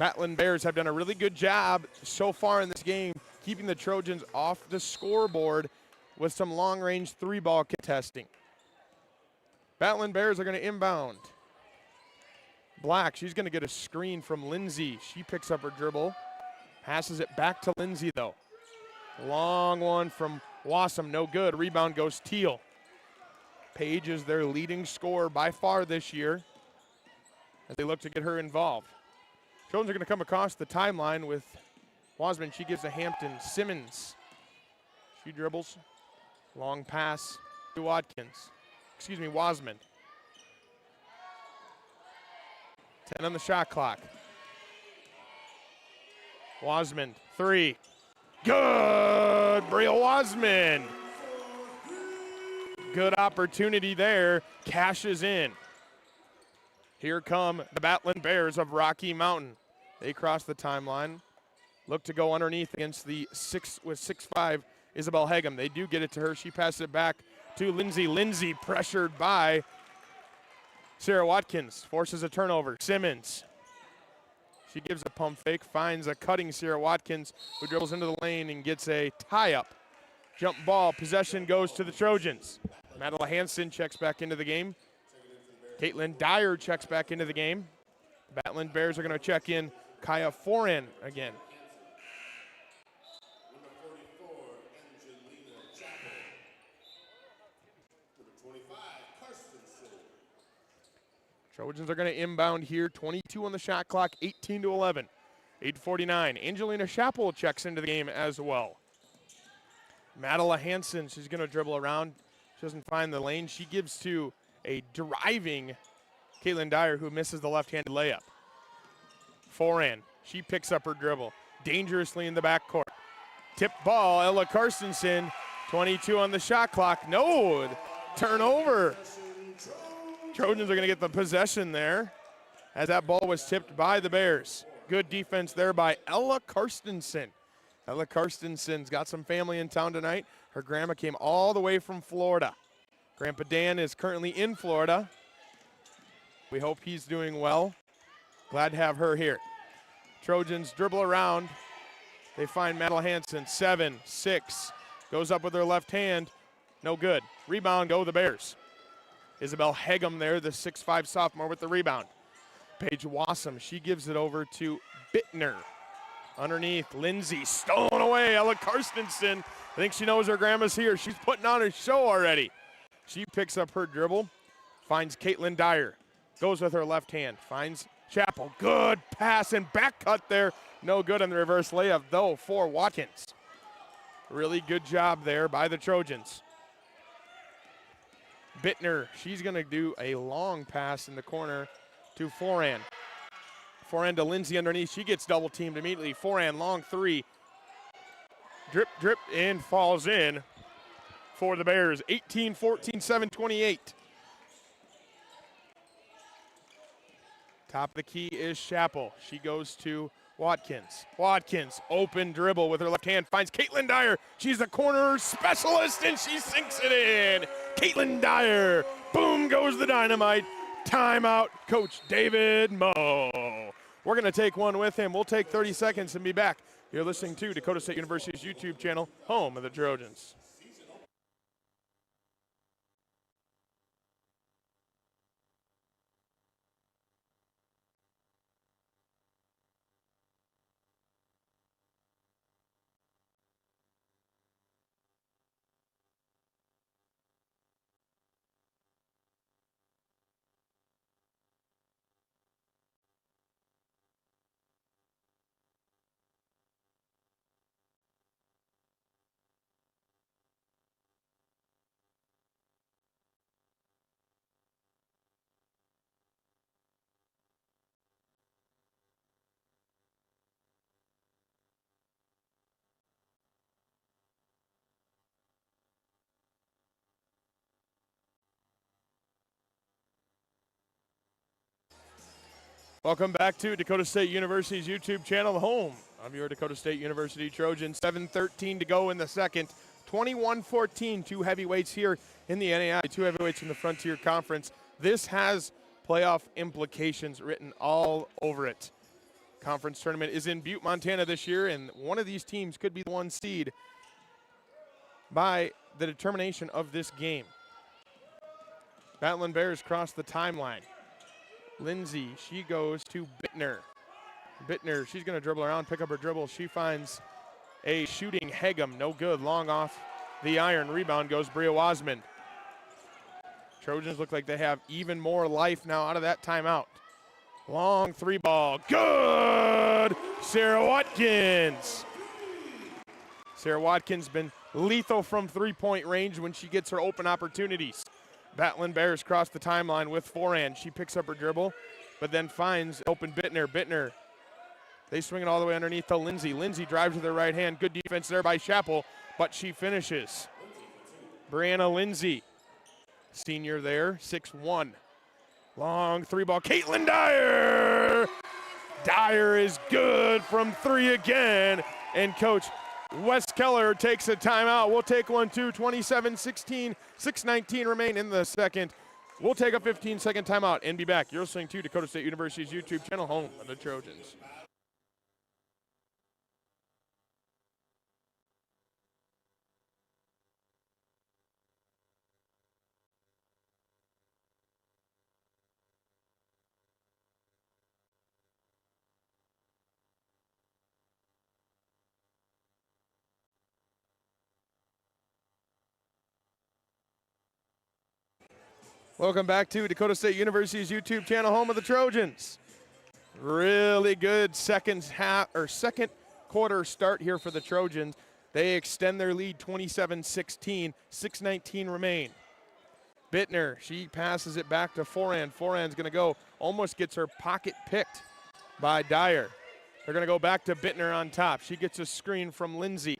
Matlin Bears have done a really good job so far in this game, keeping the Trojans off the scoreboard with some long-range three-ball contesting. Matlin Bears are going to inbound. Black, she's going to get a screen from Lindsay. She picks up her dribble, passes it back to Lindsay, though. Long one from Wassam, no good. Rebound goes Teal. Page is their leading scorer by far this year as they look to get her involved. Trojans are going to come across the timeline with Wasman. She gives a Hampton. Simmons. She dribbles. Long pass to Watkins. Excuse me, Wasman. 10 on the shot clock. Wasman, three. Good, Brea Wasman. Good opportunity there, cashes in. Here come the Matlin Bears of Rocky Mountain. They cross the timeline, look to go underneath against the 6'5" Isabel Hegum. They do get it to her. She passes it back to Lindsay. Lindsay pressured by Sarah Watkins, forces a turnover. Simmons, she gives a pump fake, finds a cutting Sarah Watkins, who dribbles into the lane and gets a tie-up. Jump ball, possession goes to the Trojans. Madeline Hansen checks back into the game. Caitlin Dyer checks back into the game. Matlin Bears are going to check in Kaya Foran again. Trojans are going to inbound here. 22 on the shot clock, 18-11. 8:49. Angelina Chappell checks into the game as well. Madeline Hansen, she's going to dribble around. She doesn't find the lane. She gives to a driving Caitlin Dyer, who misses the left-handed layup. Foran, she picks up her dribble dangerously in the backcourt. Tip ball, Ella Karstensen, 22 on the shot clock. No, turnover. Trojans are going to get the possession there as that ball was tipped by the Bears. Good defense there by Ella Karstensen. Ella Karstensen's got some family in town tonight. Her grandma came all the way from Florida. Grandpa Dan is currently in Florida. We hope he's doing well. Glad to have her here. Trojans dribble around. They find Madeline Hansen, 7-6. Goes up with her left hand. No good. Rebound go the Bears. Isabel Hegum there, the 6'5" sophomore with the rebound. Paige Wassam, she gives it over to Bittner. Underneath, Lindsay, stolen away. Ella Karstensen, I think she knows her grandma's here. She's putting on a show already. She picks up her dribble, finds Caitlin Dyer. Goes with her left hand, finds Chappell. Good pass and back cut there. No good on the reverse layup, though, for Watkins. Really good job there by the Trojans. Bittner, she's going to do a long pass in the corner to Foran. Foran to Lindsay underneath. She gets double teamed immediately. Foran, long three. Drip, drip, and falls in for the Bears. 18-14, 7:28. Top of the key is Chappell. She goes to Watkins. Watkins, open dribble with her left hand, finds Caitlin Dyer. She's the corner specialist, and she sinks it in. Caitlin Dyer. Boom goes the dynamite. Timeout, Coach David Moe. We're going to take one with him. We'll take 30 seconds and be back. You're listening to Dakota State University's YouTube channel, home of the Trojans. Welcome back to Dakota State University's YouTube channel, the home of your Dakota State University Trojans. 7:13 to go in the second. 21-14, two heavyweights here in the NAI, two heavyweights in the Frontier Conference. This has playoff implications written all over it. Conference tournament is in Butte, Montana this year, and one of these teams could be the one seed by the determination of this game. Battling Bears cross the timeline. Lindsay, she goes to Bittner. Bittner, she's going to dribble around, pick up her dribble. She finds a shooting Hegum, no good, long off the iron. Rebound goes Bria Wasmond. Trojans look like they have even more life now out of that timeout. Long three ball, good! Sarah Watkins. Sarah Watkins been lethal from three-point range when she gets her open opportunities. Battling Bears cross the timeline with forehand. She picks up her dribble, but then finds open Bittner. Bittner, they swing it all the way underneath to Lindsay. Lindsay drives with her right hand. Good defense there by Chappell, but she finishes. Brianna Lindsay, senior there, 6'1". Long three ball, Caitlin Dyer! Dyer is good from three again, and Coach Wes Keller takes a timeout. We'll take one too. 27-16, 6:19 remain in the second. We'll take a 15-second timeout and be back. You're listening to Dakota State University's YouTube channel, home of the Trojans. Welcome back to Dakota State University's YouTube channel, home of the Trojans. Really good second quarter start here for the Trojans. They extend their lead 27-16, 6:19 remain. Bittner, she passes it back to forehand. Forehand's gonna go, almost gets her pocket picked by Dyer. They're gonna go back to Bittner on top. She gets a screen from Lindsay.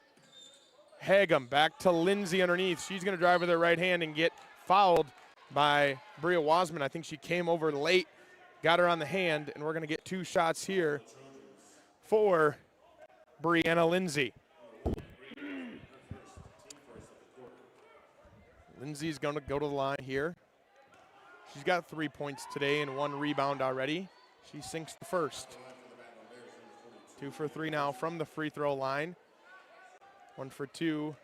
Hagum back to Lindsay underneath. She's gonna drive with her right hand and get fouled by Bria Wasman. I think she came over late, got her on the hand, and we're going to get two shots here for Brianna Lindsay. Lindsay's going to go to the line here. She's got 3 points today and 1 rebound already. She sinks the first. 2 for 3 now from the free throw line. 1 for 2.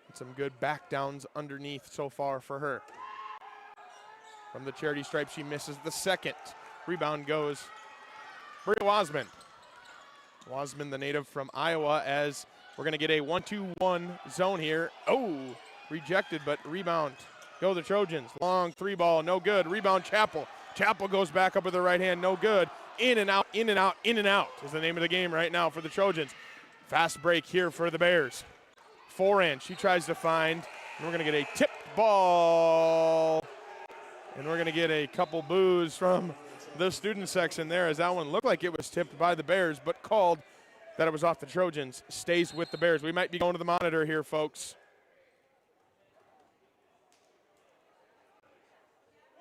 And some good back downs underneath so far for her. From the charity stripe, she misses the second. Rebound goes Bria Wasman. Wasman, the native from Iowa, as we're going to get a 1-2-1 zone here. Oh, rejected, but rebound. Go the Trojans. Long three ball, no good. Rebound Chappell. Chappell goes back up with the right hand, no good. In and out, in and out, in and out is the name of the game right now for the Trojans. Fast break here for the Bears. Forehand, she tries to find, and we're going to get a tipped ball. And we're going to get a couple boos from the student section there, as that one looked like it was tipped by the Bears, but called that it was off the Trojans. Stays with the Bears. We might be going to the monitor here, folks.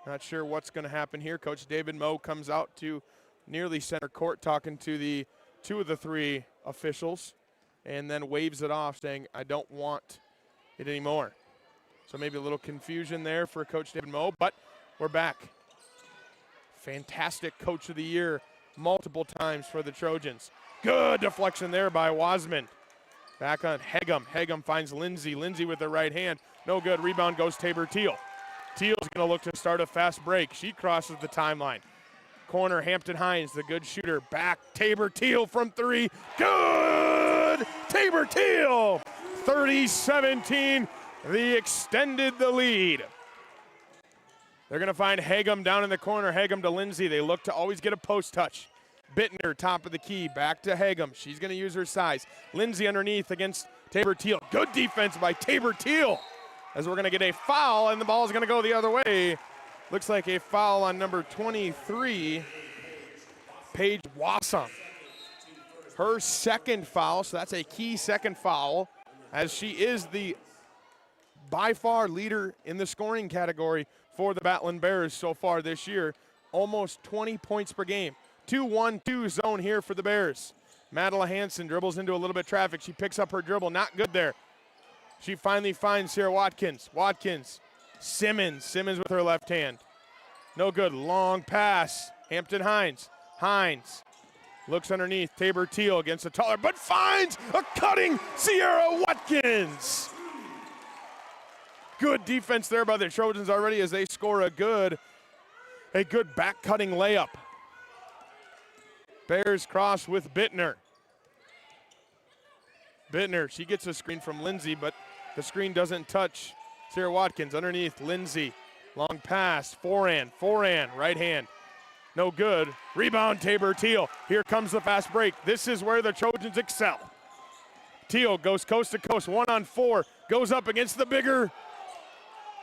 Not sure what's going to happen here. Coach David Moe comes out to nearly center court talking to the 2 of the 3 officials, and then waves it off saying, I don't want it anymore. So maybe a little confusion there for Coach David Moe, but we're back. Fantastic Coach of the Year multiple times for the Trojans. Good deflection there by Wasman. Back on Hegum. Hegum finds Lindsay. Lindsay with the right hand. No good. Rebound goes Tabor Teal. Teal's going to look to start a fast break. She crosses the timeline. Corner, Hampton Hines, the good shooter. Back, Tabor Teal from 3. Good! Tabor Teal! 30-17. They extended the lead. They're going to find Hagum down in the corner. Hagum to Lindsay. They look to always get a post touch. Bittner, top of the key. Back to Hagum. She's going to use her size. Lindsay underneath against Tabor Teal. Good defense by Tabor Teal. As we're going to get a foul, and the ball is going to go the other way. Looks like a foul on number 23, Paige Wassam. Her second foul, so that's a key second foul, as she is the by far leader in the scoring category for the Battling Bears so far this year. Almost 20 points per game. 2-1-2 zone here for the Bears. Madeline Hansen dribbles into a little bit of traffic. She picks up her dribble. Not good there. She finally finds Sarah Watkins. Watkins. Simmons with her left hand. No good. Long pass. Hampton Hines. Hines looks underneath. Tabor Teal against a taller, but finds a cutting Sierra Watkins. Good defense there by the Trojans already as they score a good back cutting layup. Bears cross with Bittner. Bittner, she gets a screen from Lindsay, but the screen doesn't touch Sarah Watkins. Underneath, Lindsay. Long pass, forehand, right hand. No good. Rebound, Tabor Teal. Here comes the fast break. This is where the Trojans excel. Teal goes coast to coast, 1-on-4, goes up against the bigger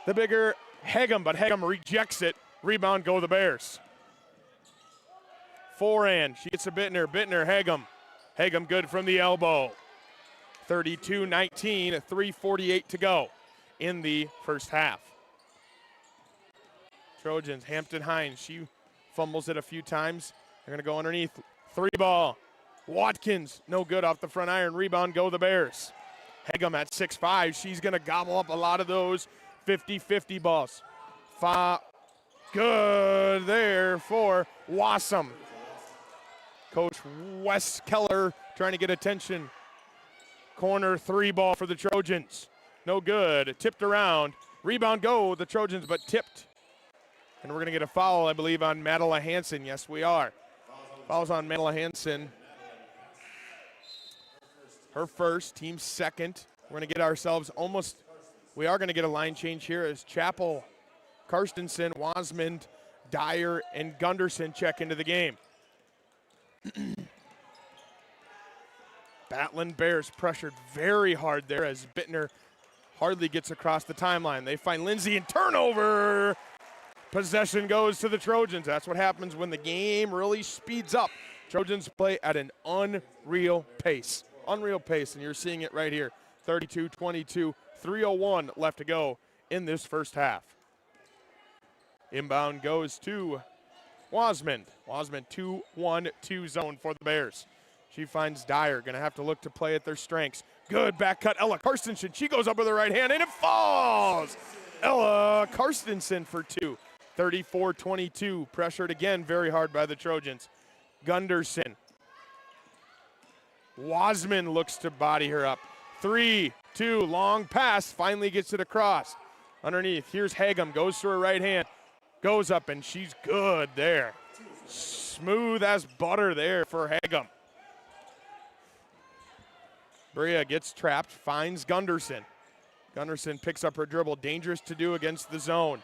Hegum, but Hegum rejects it. Rebound, go the Bears. Forehand, she gets a Bittner, Hegum. Hegum good from the elbow. 32-19, 3:48 to go in the first half. Trojans, Hampton Hines, she fumbles it a few times. They're gonna go underneath, 3-ball. Watkins, no good off the front iron. Rebound, go the Bears. Hegum at 6'5", she's gonna gobble up a lot of those 50-50 balls. Good there for Wassam. Coach Wes Keller trying to get attention. Corner 3-ball for the Trojans. No good. Tipped around. Rebound go the Trojans, but tipped. And we're going to get a foul, I believe, on Madeline Hansen. Yes, we are. Fouls on Madeline Hansen. Her first, team second. We're going to get ourselves we are going to get a line change here as Chappell, Karstensen, Wasmond, Dyer, and Gunderson check into the game. Batlin Bears pressured very hard there as Bittner hardly gets across the timeline. They find Lindsay and turnover. Possession goes to the Trojans. That's what happens when the game really speeds up. Trojans play at an unreal pace. Unreal pace, and you're seeing it right here. 32-22, 3:01 left to go in this first half. Inbound goes to Wasmond. Wasmond 2-1-2 zone for the Bears. She finds Dyer, going to have to look to play at their strengths. Good back cut, Ella Karstensen. She goes up with the right hand, and it falls! Ella Karstensen for 2. 34-22, pressured again very hard by the Trojans. Gunderson. Wasman looks to body her up. 3-2, long pass, finally gets it across. Underneath, here's Hagum, goes to her right hand. Goes up, and she's good there. Smooth as butter there for Hagum. Bria gets trapped, finds Gunderson. Gunderson picks up her dribble, dangerous to do against the zone.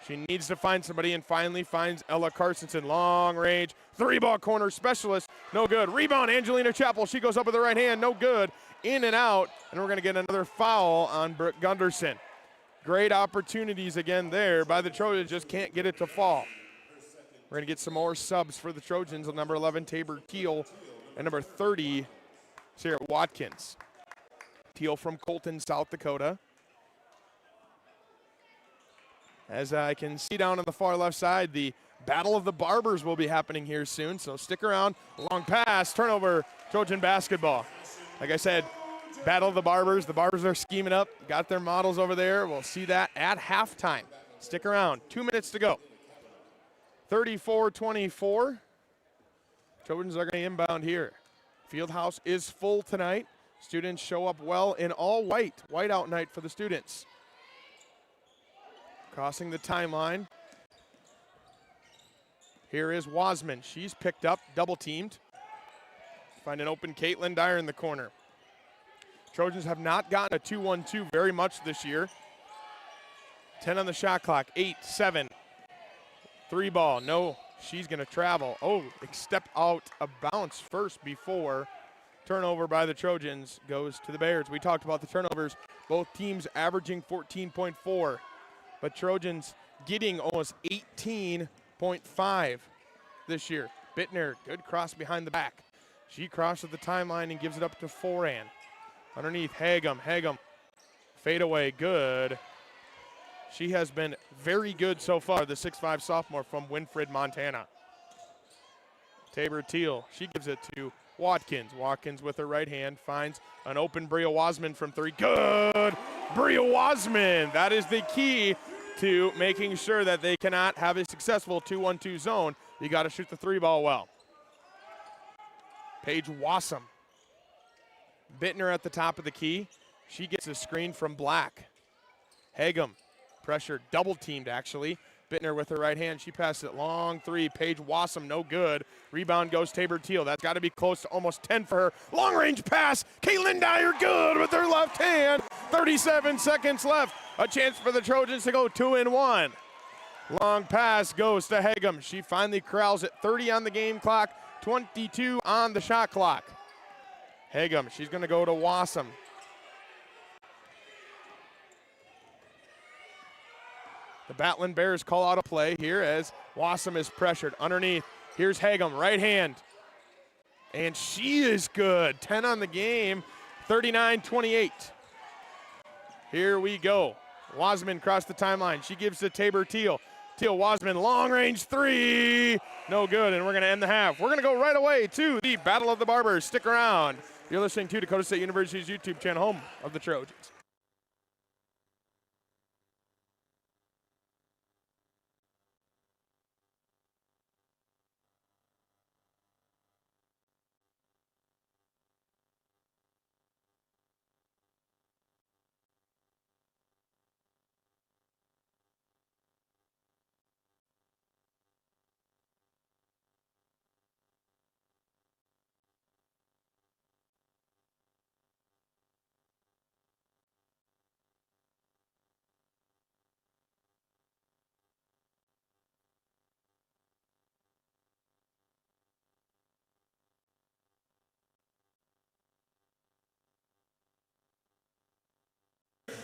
She needs to find somebody and finally finds Ella Karstensen. Long range, 3-ball corner specialist, no good. Rebound, Angelina Chappell. She goes up with the right hand, no good. In and out, and we're going to get another foul on Brooke Gunderson. Great opportunities again there by the Trojans, just can't get it to fall. We're going to get some more subs for the Trojans on number 11, Tabor Teal, and number 30, Sarah Watkins. Teal from Colton, South Dakota. As I can see down on the far left side, the Battle of the Barbers will be happening here soon, so stick around. Long pass, turnover, Trojan basketball. Like I said, Battle of the Barbers. The Barbers are scheming up, got their models over there. We'll see that at halftime. Stick around, 2 minutes to go. 34-24. Trojans are going to inbound here. Fieldhouse is full tonight. Students show up well in all white. Whiteout night for the students. Crossing the timeline. Here is Wasman. She's picked up, double teamed. Find an open Caitlin Dyer in the corner. Trojans have not gotten a 2-1-2 very much this year. 10 on the shot clock, 8, 7. 3-ball, no, she's gonna travel. Oh, step out of bounds first before turnover by the Trojans goes to the Bears. We talked about the turnovers, both teams averaging 14.4, but Trojans getting almost 18.5 this year. Bittner, good cross behind the back. She crosses the timeline and gives it up to Foran. Underneath, Hagum, fade away, good. She has been very good so far, the 6'5 sophomore from Winfred, Montana. Tabor Teal, she gives it to Watkins. Watkins with her right hand finds an open Bria Wasman from three. Good! Bria Wasman. That is the key to making sure that they cannot have a successful 2-1-2 zone. You got to shoot the three ball well. Paige Wassam. Bittner at the top of the key. She gets a screen from Black. Hagum, pressure double teamed actually. Bittner with her right hand. She passes it long three. Paige Wassam, no good. Rebound goes Tabor Teal. That's got to be close to almost 10 for her. Long range pass. Caitlin Dyer good with her left hand. 37 seconds left. A chance for the Trojans to go 2-1. Long pass goes to Hagum. She finally corrals it. 30 on the game clock, 22 on the shot clock. Hagum, she's going to go to Wassam. The Batlin Bears call out a play here as Wassam is pressured. Underneath, here's Hagum, right hand. And she is good. 10 on the game, 39-28. Here we go. Wasman crossed the timeline. She gives to Tabor Teal. Teal Wasman, long range three. No good, and we're going to end the half. We're going to go right away to the Battle of the Barbers. Stick around. You're listening to Dakota State University's YouTube channel, home of the Trojans.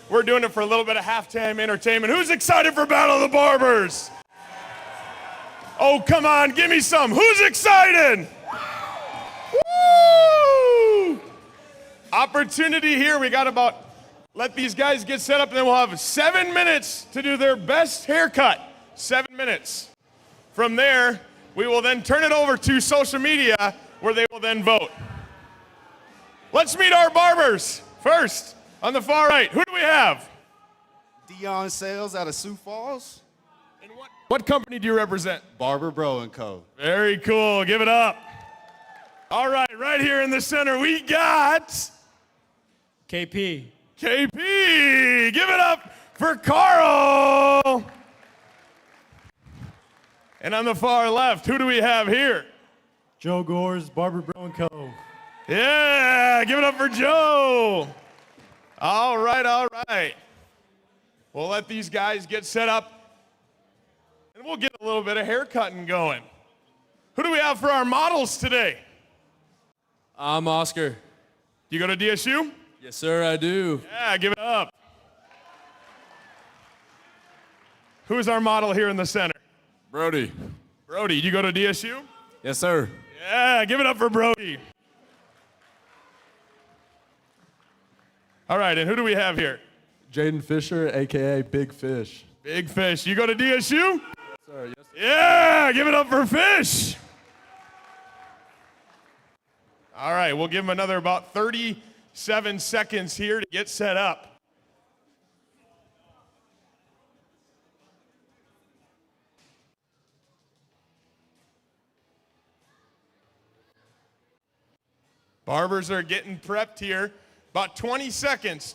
We're doing it for a little bit of halftime entertainment. Who's excited for Battle of the Barbers? Oh, come on, give me some. Who's excited? Woo! Opportunity here. We got about, let these guys get set up, and then we'll have 7 minutes to do their best haircut. 7 minutes. From there, we will then turn it over to social media, where they will then vote. Let's meet our barbers first. On the far right, who do we have? Dion Sales out of Sioux Falls. And what company do you represent? Barber Bro & Co. Very cool. Give it up. All right, right here in the center, we got KP. KP. Give it up for Carl. And on the far left, who do we have here? Joe Gore's Barber Bro & Co. Yeah, give it up for Joe. All right, all right. We'll let these guys get set up, and we'll get a little bit of haircutting going. Who do we have for our models today? I'm Oscar. Do you go to DSU? Yes, sir, I do. Yeah, give it up. Who's our model here in the center? Brody. Brody, do you go to DSU? Yes, sir. Yeah, give it up for Brody. All right, and who do we have here? Jaden Fisher, a.k.a. Big Fish. Big Fish. You go to DSU? Yes, sir. Yes, sir. Yeah, give it up for Fish. All right, we'll give him another about 37 seconds here to get set up. Barbers are getting prepped here. About 20 seconds,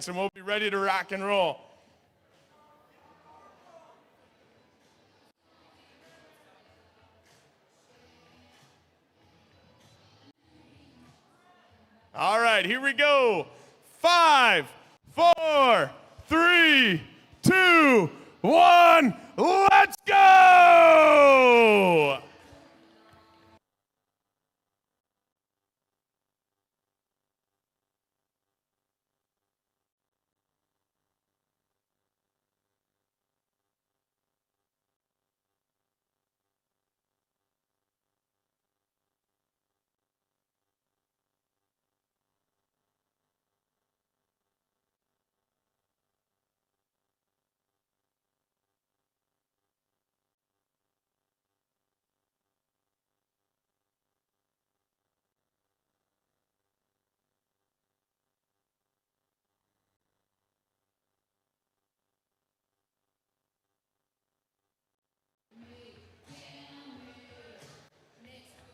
and we'll be ready to rock and roll. All right, here we go. 5, 4, 3, 2, 1, let's go!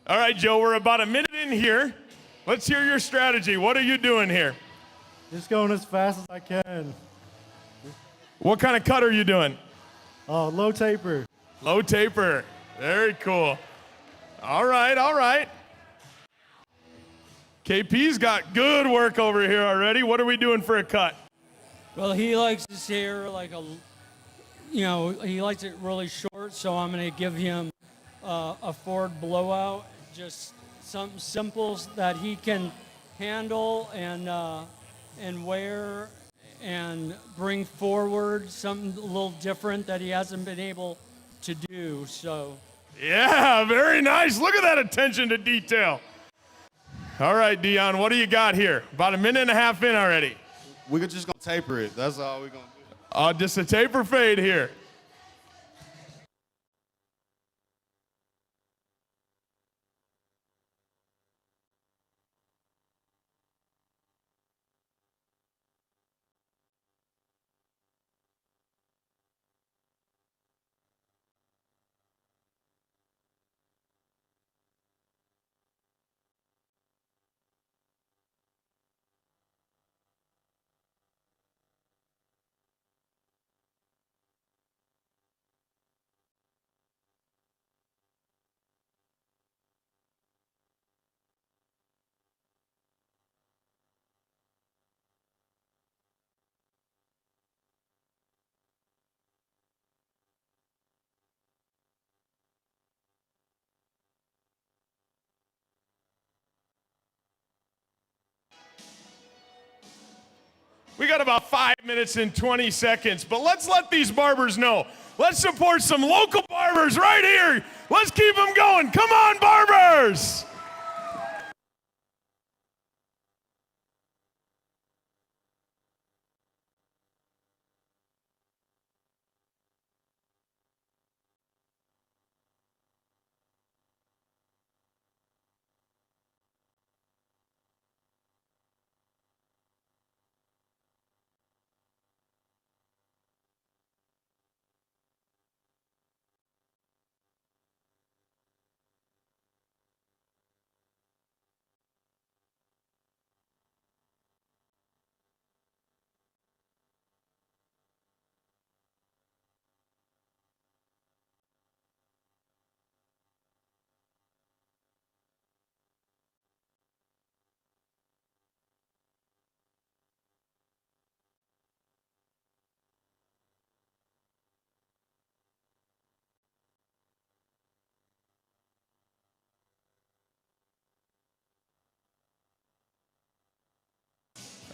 All right, Joe, we're about a minute in here. Let's hear your strategy. What are you doing here? Just going as fast as I can. What kind of cut are you doing? Low taper. Low taper. Very cool. All right, all right. KP's got good work over here already. What are we doing for a cut? Well, he likes his hair like he likes it really short, so I'm going to give him a forward blowout, just something simple that he can handle and wear and bring forward, something a little different that he hasn't been able to do. So, yeah, very nice. Look at that attention to detail. All right, Dion, what do you got here? About a minute and a half in already. We're just going to taper it. That's all we're going to do. Just a taper fade here. We got about 5 minutes and 20 seconds, but let's let these barbers know. Let's support some local barbers right here. Let's keep them going. Come on, barbers.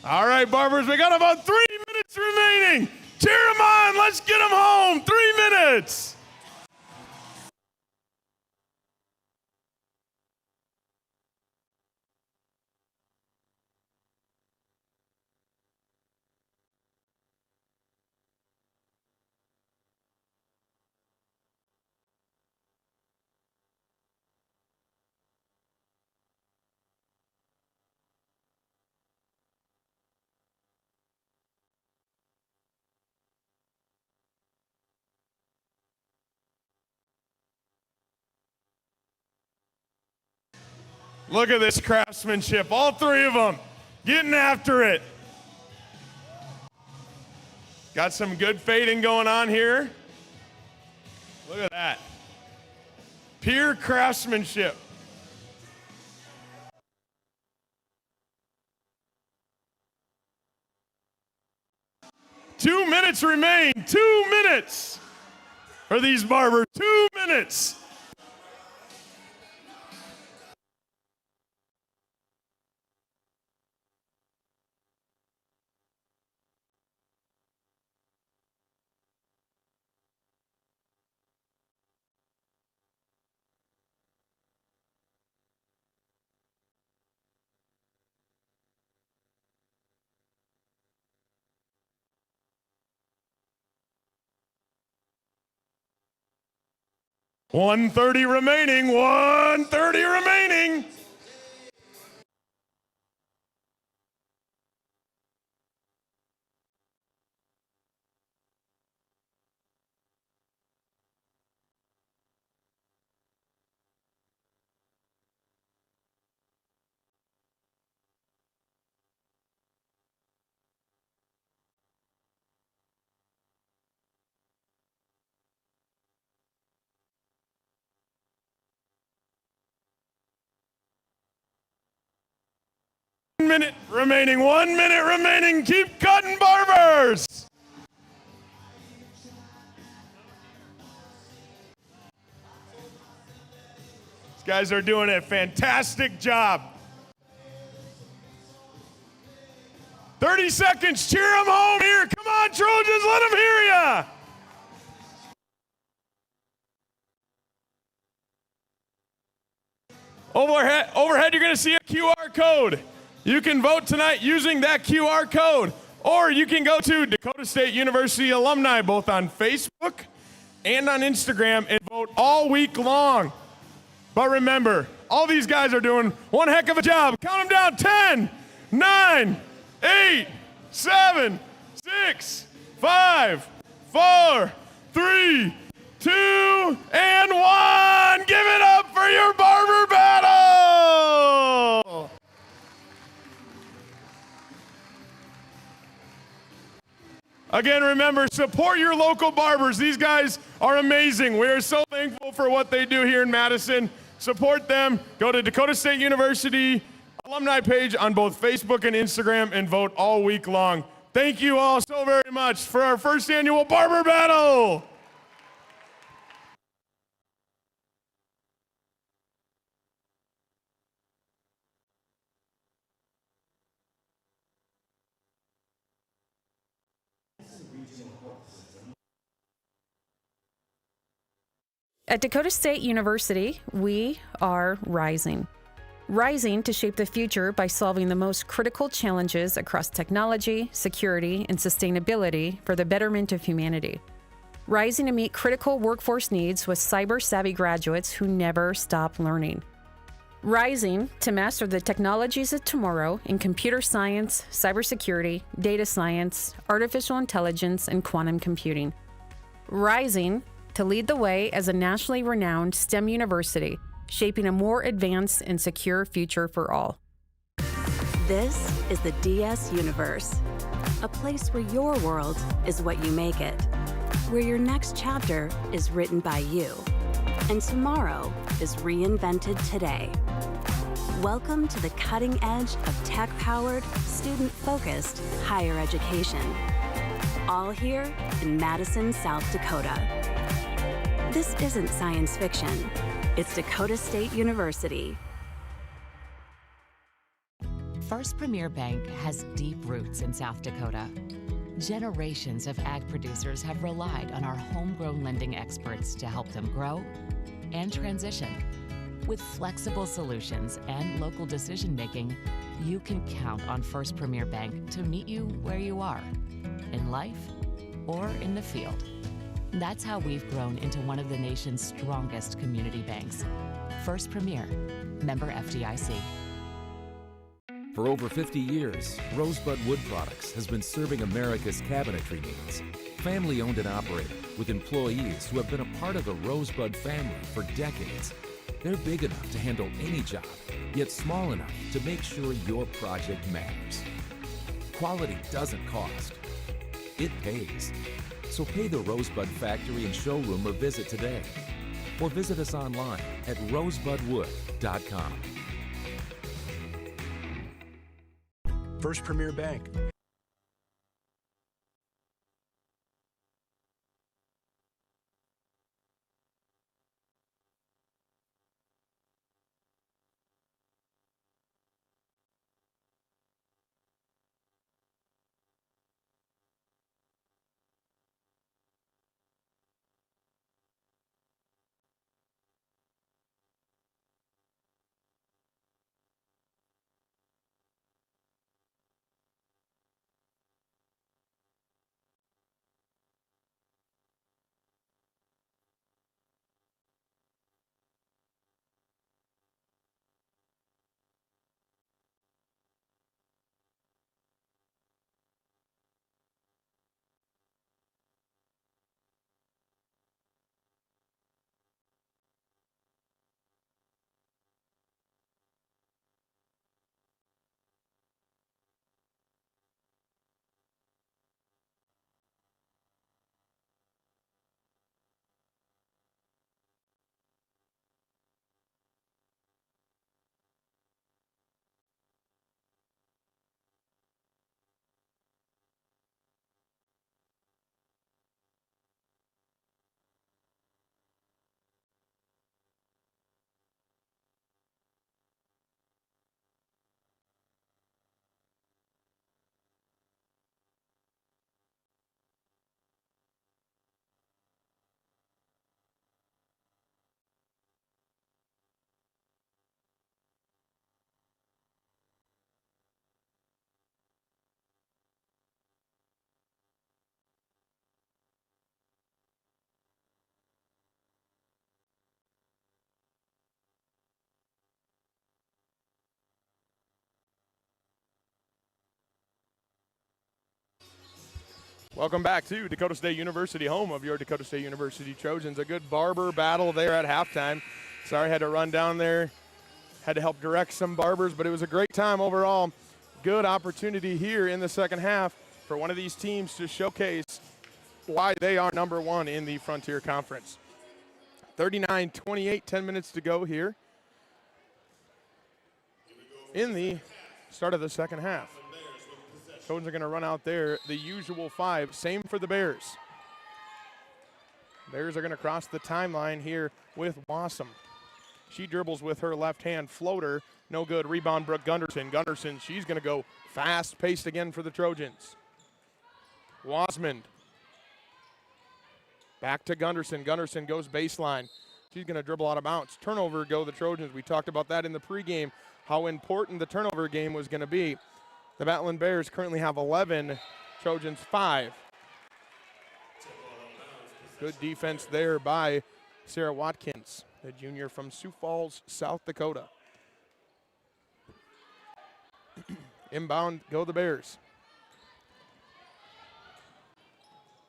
All right, barbers, we got about 3 minutes remaining. Cheer them on. Let's get them home. 3 minutes. Look at this craftsmanship. All three of them getting after it. Got some good fading going on here. Look at that. Pure craftsmanship. Two minutes remain. 2 minutes for these barbers. 2 minutes. $130 remaining. $130 remaining. minute remaining. 1 minute remaining. Keep cutting, barbers. These guys are doing a fantastic job. 30 seconds. Cheer them home here. Come on, Trojans. Let them hear ya. Overhead, you're going to see a QR code. You can vote tonight using that QR code, or you can go to Dakota State University alumni, both on Facebook and on Instagram, and vote all week long. But remember, all these guys are doing one heck of a job. Count them down. 10, 9, 8, 7, 6, 5, 4, 3, 2, and 1. Give it up for your barber battle! Again, remember, support your local barbers. These guys are amazing. We are so thankful for what they do here in Madison. Support them. Go to Dakota State University alumni page on both Facebook and Instagram and vote all week long. Thank you all so very much for our first annual barber battle. At Dakota State University, we are rising. Rising to shape the future by solving the most critical challenges across technology, security, and sustainability for the betterment of humanity. Rising to meet critical workforce needs with cyber-savvy graduates who never stop learning. Rising to master the technologies of tomorrow in computer science, cybersecurity, data science, artificial intelligence, and quantum computing. Rising to lead the way as a nationally renowned STEM university, shaping a more advanced and secure future for all. This is the DS Universe, a place where your world is what you make it, where your next chapter is written by you, and tomorrow is reinvented today. Welcome to the cutting edge of tech-powered, student-focused higher education. All here in Madison, South Dakota. This isn't science fiction. It's Dakota State University. First Premier Bank has deep roots in South Dakota. Generations of ag producers have relied on our homegrown lending experts to help them grow and transition. With flexible solutions and local decision-making, you can count on First Premier Bank to meet you where you are, in life or in the field. That's how we've grown into one of the nation's strongest community banks. First Premier, member FDIC. For over 50 years, Rosebud Wood Products has been serving America's cabinetry needs. Family owned and operated, with employees who have been a part of the Rosebud family for decades. They're big enough to handle any job, yet small enough to make sure your project matters. Quality doesn't cost. It pays. So pay the Rosebud Factory and Showroom a visit today. Or visit us online at rosebudwood.com. First Premier Bank. Welcome back to Dakota State University, home of your Dakota State University Trojans. A good barber battle there at halftime. Sorry I had to run down there. Had to help direct some barbers, but it was a great time overall. Good opportunity here in the second half for one of these teams to showcase why they are number one in the Frontier Conference. 39-28, 10 minutes to go here in the start of the second half. Trojans are going to run out there the usual five. Same for the Bears. Bears are going to cross the timeline here with Wassam. She dribbles with her left hand floater. No good. Rebound, Brooke Gunderson. Gunderson, she's going to go fast-paced again for the Trojans. Wasmond. Back to Gunderson. Gunderson goes baseline. She's going to dribble out of bounds. Turnover go the Trojans. We talked about that in the pregame, how important the turnover game was going to be. The Battling Bears currently have 11, Trojans 5. Good defense there by Sarah Watkins, the junior from Sioux Falls, South Dakota. Inbound go the Bears.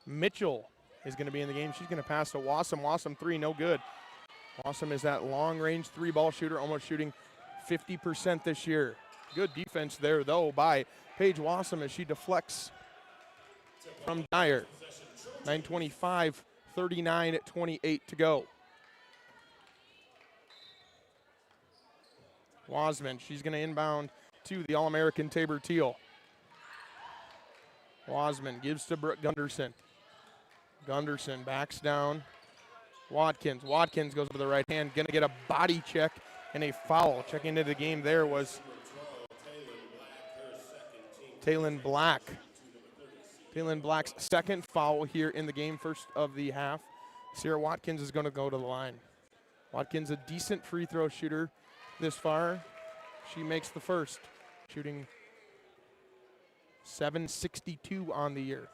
Mitchell is going to be in the game. She's going to pass to Wassam. Wassam three, no good. Wassam is that long-range three-ball shooter, almost shooting 50% this year. Good defense there, though, by Paige Wassam as she deflects from Dyer. 9:25, 39-28 to go. Wasman, she's going to inbound to the All-American Tabor Teal. Wasman gives to Brooke Gunderson. Gunderson backs down. Watkins. Watkins goes over the right hand, going to get a body check and a foul. Checking into the game there was Taylon Black. Taylon Black's second foul here in the game, first of the half. Sarah Watkins is going to go to the line. Watkins, a decent free throw shooter this far. She makes the first, shooting .762 on the year.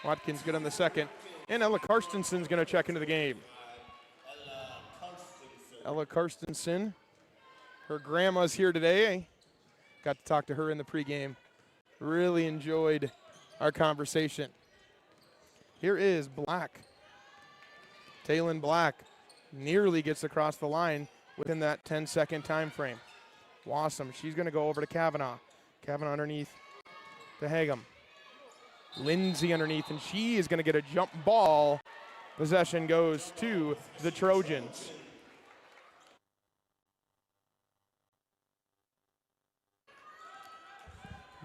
Watkins good on the second. And Ella Karstenson's going to check into the game. Ella Karstensen. Her grandma's here today. Got to talk to her in the pregame. Really enjoyed our conversation. Here is Black. Taylon Black nearly gets across the line within that 10-second time frame. Wassam, she's going to go over to Kavanaugh. Kavanaugh underneath to Hagum. Lindsay underneath, and she is going to get a jump ball. Possession goes to the Trojans.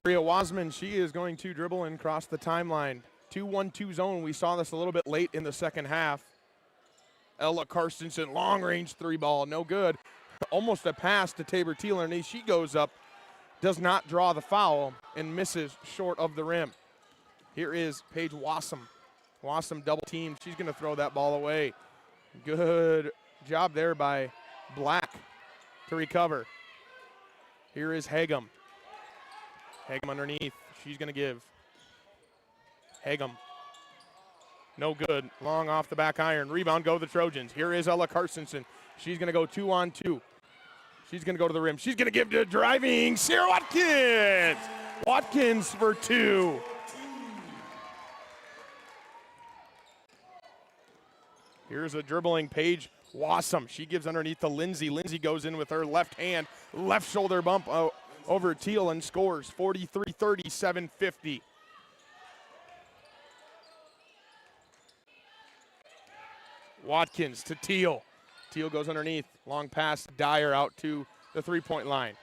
Bria Wasman, she is going to dribble and cross the timeline. 2-1-2 zone. We saw this a little bit late in the second half. Ella Karstensen, long-range three ball, no good. Almost a pass to Tabor Teal underneath. She goes up, does not draw the foul, and misses short of the rim. Here is Paige Wassam. Wassam double teamed. She's going to throw that ball away. Good job there by Black to recover. Here is Hagum. Hagum underneath. She's going to give. Hagum. No good. Long off the back iron. Rebound go the Trojans. Here is Ella Karstensen. She's going to go 2-on-2. She's going to go to the rim. She's going to give to driving Sarah Watkins. Watkins for two. Here's a dribbling Paige Wassam. She gives underneath to Lindsay. Lindsay goes in with her left hand, left shoulder bump over Teal and scores 43-30, 7:50. Watkins to Teal. Teal goes underneath. Long pass, Dyer out to the three-point line.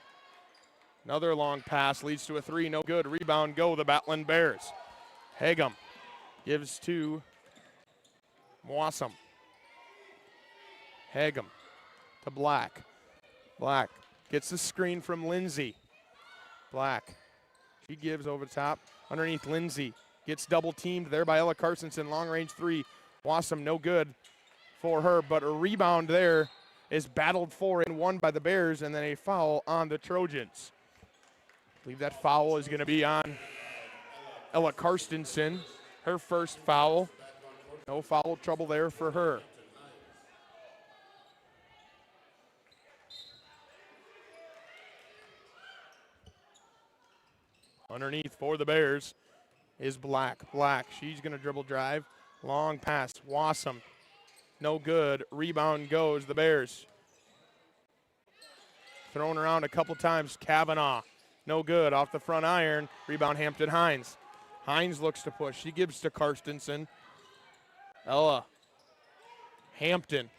Another long pass leads to a three, no good. Rebound go the Battling Bears. Hagum gives to Wassam. Hagum to Black. Black gets the screen from Lindsay. Black, she gives over the top. Underneath Lindsay, gets double teamed there by Ella Karstensen. Long range three. Wassam no good for her, but a rebound there is battled for and won by the Bears, and then a foul on the Trojans. I believe that foul is going to be on Ella Karstensen. Her first foul. No foul trouble there for her. Underneath for the Bears is Black. She's going to dribble drive. Long pass. Wassam. No good. Rebound goes the Bears. Thrown around a couple times. Kavanaugh. No good. Off the front iron. Rebound Hampton Hines. Hines looks to push. She gives to Karstensen. Ella. Hampton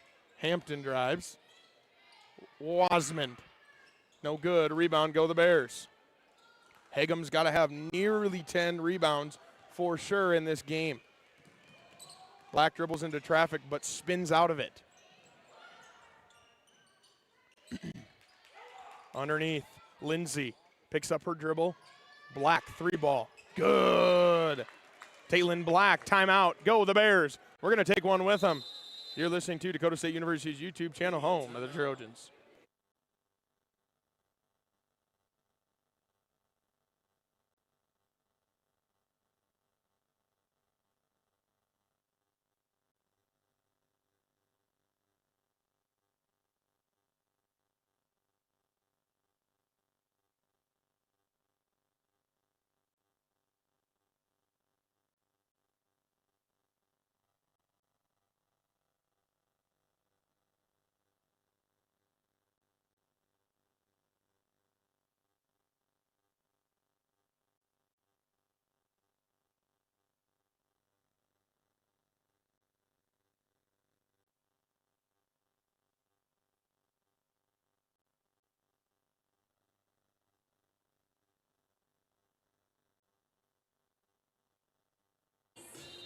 drives. Wasmond. No good. Rebound go the Bears. Hagem's got to have nearly 10 rebounds for sure in this game. Black dribbles into traffic but spins out of it. Underneath, Lindsay picks up her dribble. Black 3-ball. Good. Taylin Black, timeout. Go the Bears. We're going to take one with them. You're listening to Dakota State University's YouTube channel, home of the Trojans.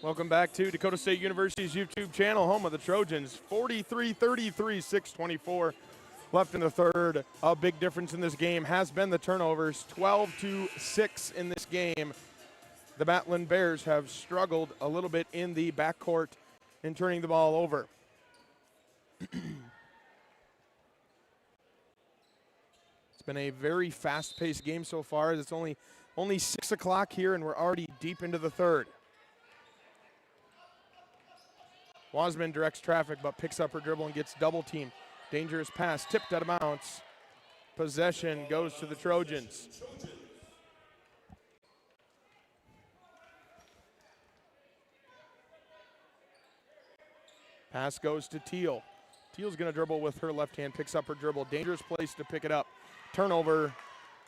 Welcome back to Dakota State University's YouTube channel, home of the Trojans. 43-33, 6:24 left in the third. A big difference in this game has been the turnovers. 12-6 in this game. The Battling Bears have struggled a little bit in the backcourt in turning the ball over. It's been a very fast-paced game so far. It's only 6 o'clock here, and we're already deep into the third. Wasman directs traffic but picks up her dribble and gets double teamed. Dangerous pass, tipped out of bounds. Possession goes to the Trojans. Pass goes to Teal. Teal's going to dribble with her left hand, picks up her dribble. Dangerous place to pick it up. Turnover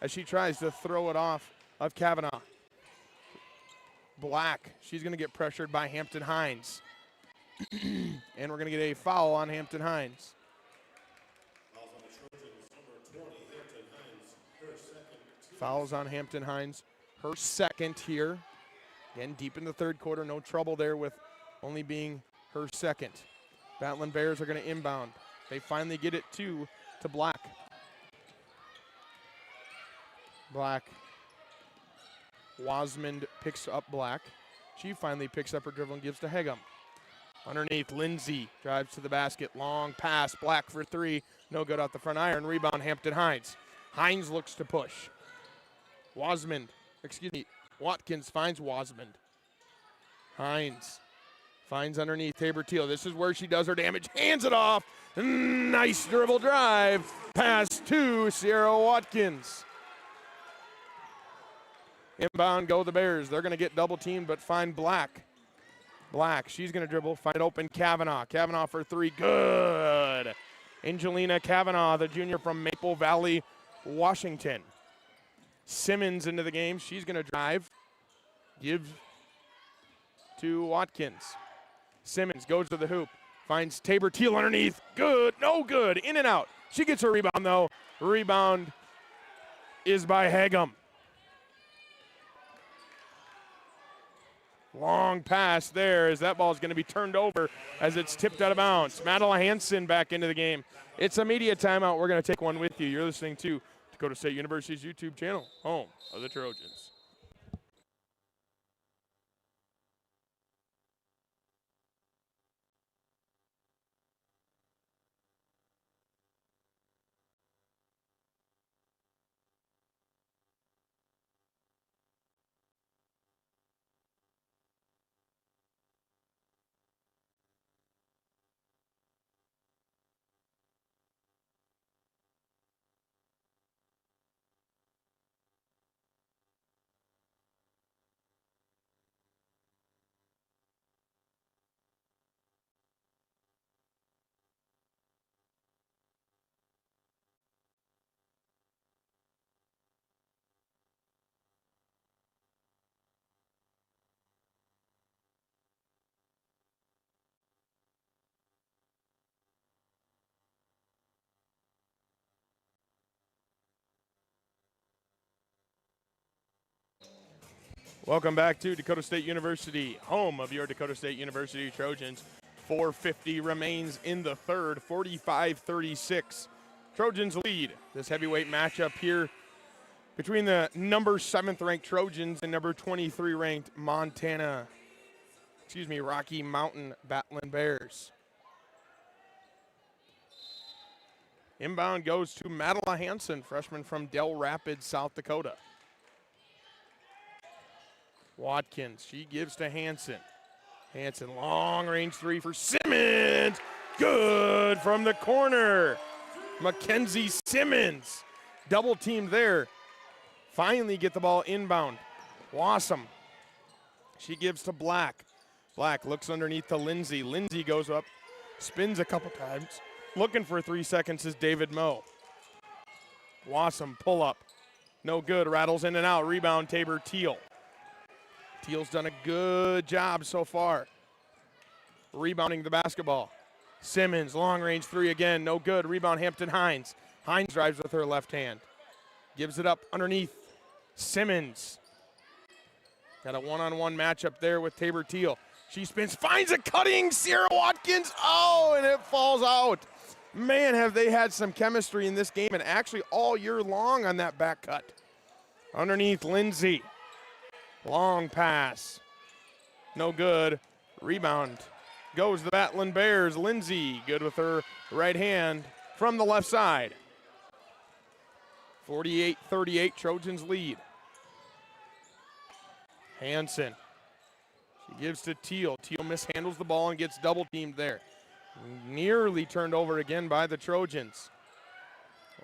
as she tries to throw it off of Kavanaugh. Black, she's going to get pressured by Hampton Hines. And we're going to get a foul on Hampton Hines. Fouls on Hampton Hines. Her second here. Again, deep in the third quarter. No trouble there with only being her second. Battling Bears are going to inbound. They finally get it to Black. Wasmond picks up Black. She finally picks up her dribble and gives to Hegum. Underneath, Lindsay drives to the basket. Long pass. Black for three. No good off the front iron. Rebound, Hampton Hines. Hines looks to push. Watkins finds Wasmond. Hines finds underneath Tabor Teal. This is where she does her damage. Hands it off. Nice dribble drive. Pass to Sierra Watkins. Inbound go the Bears. They're going to get double teamed but find Black. She's going to dribble, find open Kavanaugh. Kavanaugh for three, good. Angelina Kavanaugh, the junior from Maple Valley, Washington. Simmons into the game. She's going to drive, give to Watkins. Simmons goes to the hoop, finds Tabor Teal underneath. Good, no good, in and out. She gets her rebound though. Rebound is by Hagum. Long pass there as that ball is going to be turned over as it's tipped out of bounds. Madeline Hansen back into the game. It's a media timeout. We're going to take one with you. You're listening to Dakota State University's YouTube channel, home of the Trojans. Welcome back to Dakota State University, home of your Dakota State University Trojans. 4:50 remains in the third, 45-36. Trojans lead this heavyweight matchup here between the number 7th ranked Trojans and number 23 ranked Rocky Mountain Battling Bears. Inbound goes to Madeline Hansen, freshman from Del Rapids, South Dakota. Watkins, she gives to Hansen. Hansen, long range three for Simmons. Good from the corner. Mackenzie Simmons, double teamed there. Finally get the ball inbound. Wassam, she gives to Black. Black looks underneath to Lindsay. Lindsay goes up, spins a couple times. Looking for 3 seconds is David Moe. Wassam, pull up. No good, rattles in and out. Rebound, Tabor Teal. Teal's done a good job so far rebounding the basketball. Simmons, long range three again, no good. Rebound, Hampton Hines. Hines drives with her left hand. Gives it up underneath. Simmons. Got a one-on-one matchup there with Tabor Teal. She spins, finds a cutting, Sierra Watkins. Oh, and it falls out. Man, have they had some chemistry in this game, and actually all year long on that back cut. Underneath, Lindsay. Long pass. No good. Rebound. Goes the Battling Bears. Lindsay, good with her right hand from the left side. 48-38, Trojans lead. Hansen. She gives to Teal. Teal mishandles the ball and gets double teamed there. Nearly turned over again by the Trojans.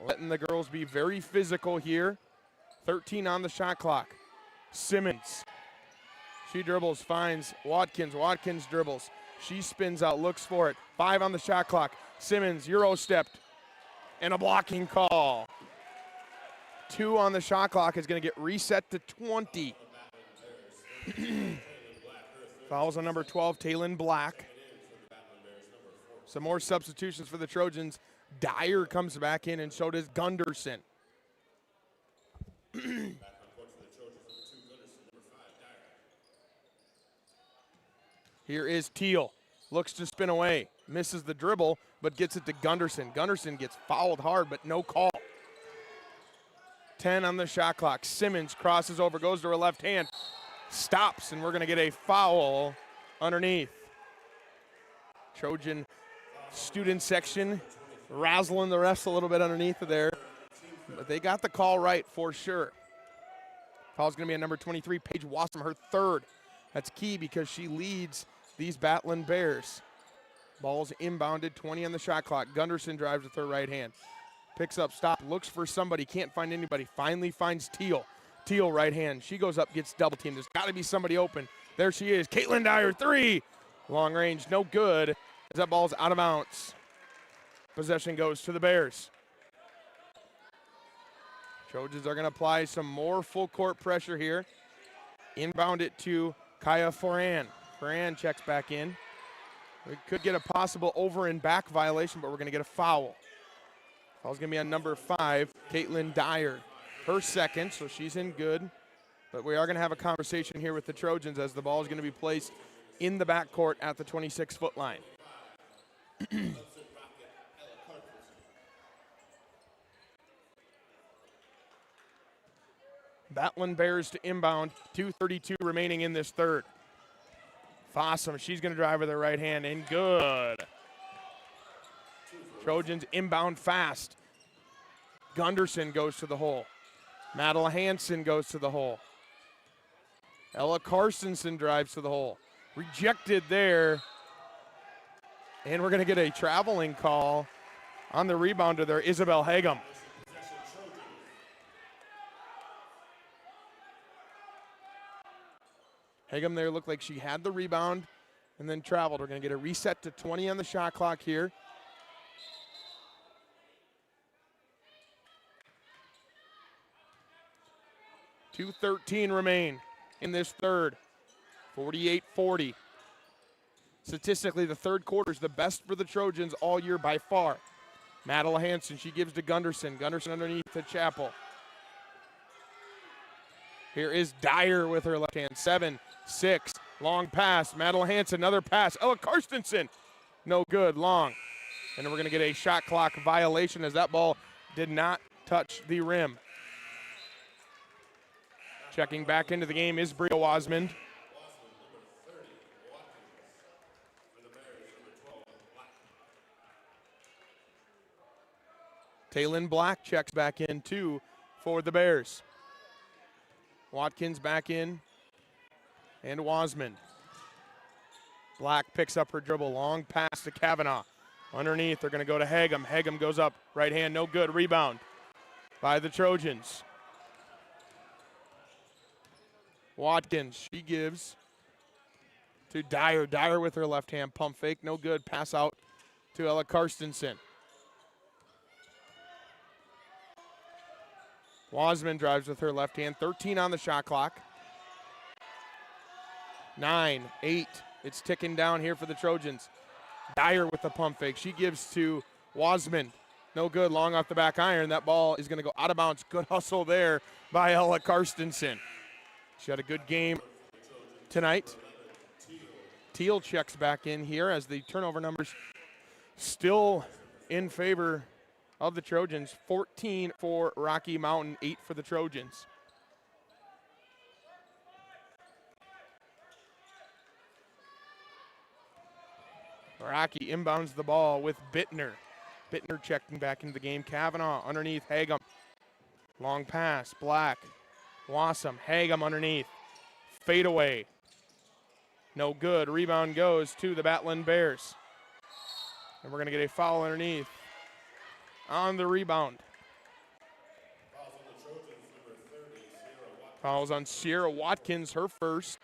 Letting the girls be very physical here. 13 on the shot clock. Simmons. She dribbles, finds Watkins. Watkins dribbles. She spins out, looks for it. 5 on the shot clock. Simmons, Euro stepped. And a blocking call. 2 on the shot clock is going to get reset to 20. Fouls on number 12, Taylin Black. Some more substitutions for the Trojans. Dyer comes back in, and so does Gunderson. Here is Teal. Looks to spin away. Misses the dribble, but gets it to Gunderson. Gunderson gets fouled hard, but no call. 10 on the shot clock. Simmons crosses over, goes to her left hand. Stops, and we're going to get a foul underneath. Trojan student section razzling the refs a little bit underneath of there. But they got the call right for sure. Foul's going to be on number 23, Paige Wassam, her third. That's key because she leads these Battling Bears. Ball's inbounded, 20 on the shot clock. Gunderson drives with her right hand. Picks up, stop, looks for somebody, can't find anybody. Finally finds Teal. Teal right hand. She goes up, gets double teamed. There's got to be somebody open. There she is. Caitlin Dyer, three. Long range, no good. As that ball's out of bounds. Possession goes to the Bears. Trojans are going to apply some more full court pressure here. Inbound it to Kaya Foran. Foran checks back in. We could get a possible over and back violation, but we're going to get a foul. Foul's going to be on number 5, Caitlin Dyer. Her second, so she's in good. But we are going to have a conversation here with the Trojans as the ball is going to be placed in the backcourt at the 26-foot line. Battling Bears to inbound, 2:32 remaining in this third. Fossum, she's going to drive with her right hand, and good. Trojans inbound fast. Gunderson goes to the hole. Madeline Hansen goes to the hole. Ella Carstensen drives to the hole. Rejected there. And we're going to get a traveling call on the rebounder there, Isabel Hagum. Hagum there looked like she had the rebound and then traveled. We're going to get a reset to 20 on the shot clock here. .213 remain in this third. 48-40. Statistically, the third quarter is the best for the Trojans all year by far. Madeline Hansen, she gives to Gunderson. Gunderson underneath to Chappell. Here is Dyer with her left hand. 7-6. Long pass. Madeline Hansen, another pass. Ella Karstensen. No good. Long. And we're going to get a shot clock violation as that ball did not touch the rim. Checking back into the game is Bria Wasmond. Taylin Black checks back in too for the Bears. Watkins back in, and Wasmond. Black picks up her dribble, long pass to Kavanaugh. Underneath, they're going to go to Hagum. Hagum goes up, right hand, no good. Rebound by the Trojans. Watkins, she gives to Dyer. Dyer with her left hand, pump fake, no good. Pass out to Ella Karstensen. Wasmond drives with her left hand, 13 on the shot clock. 9, 8, it's ticking down here for the Trojans. Dyer with the pump fake, she gives to Wasmond. No good, long off the back iron. That ball is gonna go out of bounds. Good hustle there by Ella Karstensen. She had a good game tonight. Teal checks back in here as the turnover numbers still in favor of the Trojans. 14 for Rocky Mountain, 8 for the Trojans. Rocky inbounds the ball with Bittner. Bittner checking back into the game. Kavanaugh underneath Hagum. Long pass, Black. Wassam, Hagum underneath. Fade away. No good. Rebound goes to the Batland Bears. And we're going to get a foul underneath on the rebound. Fouls on Sierra Watkins, her first.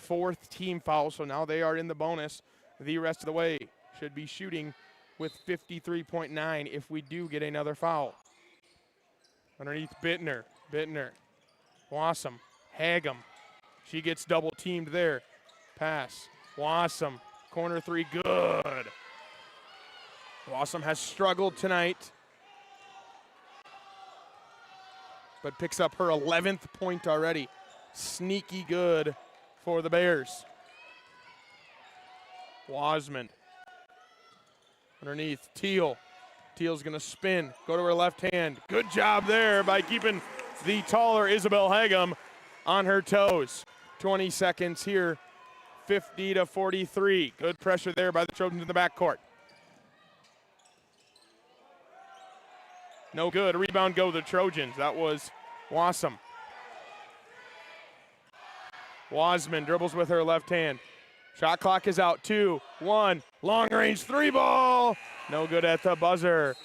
4th team foul, so now they are in the bonus the rest of the way. Should be shooting with 53.9 if we do get another foul. Underneath Bittner. Bittner. Wassam. Hagum. She gets double teamed there. Pass. Wassam. Corner 3. Good. Wassam has struggled tonight, but picks up her 11th point already. Sneaky good for the Bears. Wasmond. Underneath, Teal. Teal's gonna spin, go to her left hand. Good job there by keeping the taller Isabel Hagum on her toes. 20 seconds here, 50-43. Good pressure there by the Trojans in the backcourt. No good, rebound go the Trojans. That was Wassam. Wasmond dribbles with her left hand. Shot clock is out, 2, 1, long range 3 ball. No good at the buzzer.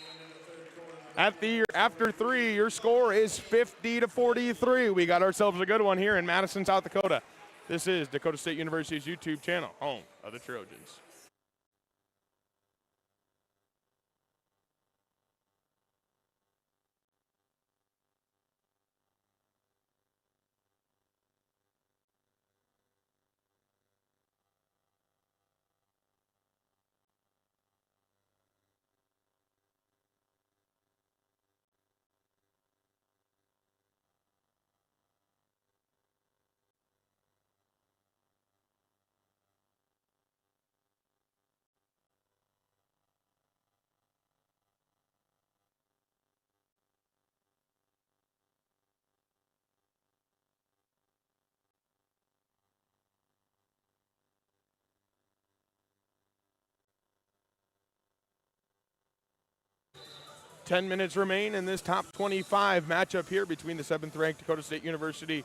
After 3, your score is 50-43. We got ourselves a good one here in Madison, South Dakota. This is Dakota State University's YouTube channel, home of the Trojans. Ten minutes remain in this top 25 matchup here between the 7th-ranked Dakota State University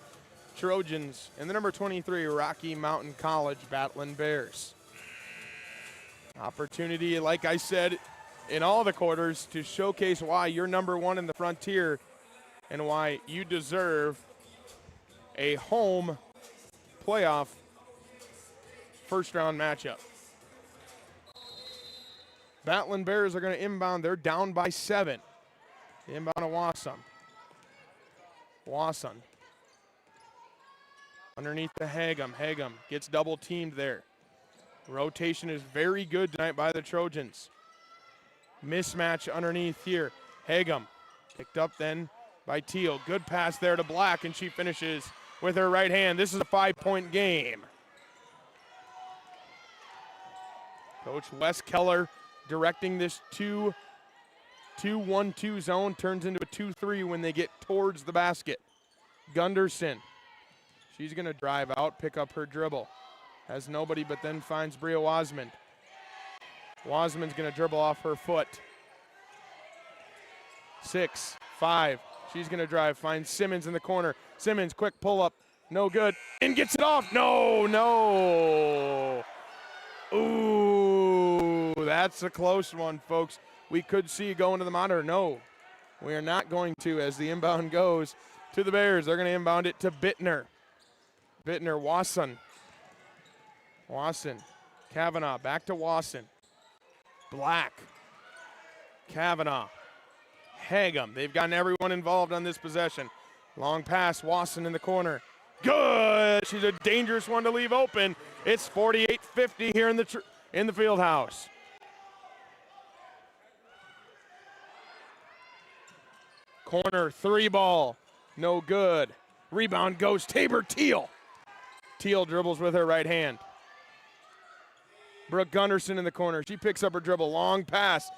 Trojans and the number 23 Rocky Mountain College Batland Bears. Opportunity, like I said, in all the quarters to showcase why you're number 1 in the Frontier and why you deserve a home playoff first-round matchup. Batland Bears are going to inbound. They're down by 7. The inbound to Wassam. Wassam. Underneath the Hagum. Hagum gets double teamed there. Rotation is very good tonight by the Trojans. Mismatch underneath here. Hagum picked up then by Teal. Good pass there to Black, and she finishes with her right hand. This is a 5-point game. Coach Wes Keller directing this 2-1-2 zone, turns into a 2-3 when they get towards the basket. Gunderson, she's going to drive out, pick up her dribble. Has nobody, but then finds Bria Wasmond. Wasmond's going to dribble off her foot. 6, 5. She's going to drive, finds Simmons in the corner. Simmons, quick pull-up, no good, and gets it off. No. Ooh, that's a close one, folks. We could see it going to the monitor. No, we are not going to, as the inbound goes to the Bears. They're going to inbound it to Bittner. Wasson. Kavanaugh, back to Wasson. Black. Kavanaugh. Hagum. They've gotten everyone involved on this possession. Long pass, Wasson in the corner. Good! She's a dangerous one to leave open. It's 48-50 here in the Fieldhouse. Corner, 3 ball. No good. Rebound goes Tabor Teal. Teal dribbles with her right hand. Brooke Gunderson in the corner. She picks up her dribble. Long pass.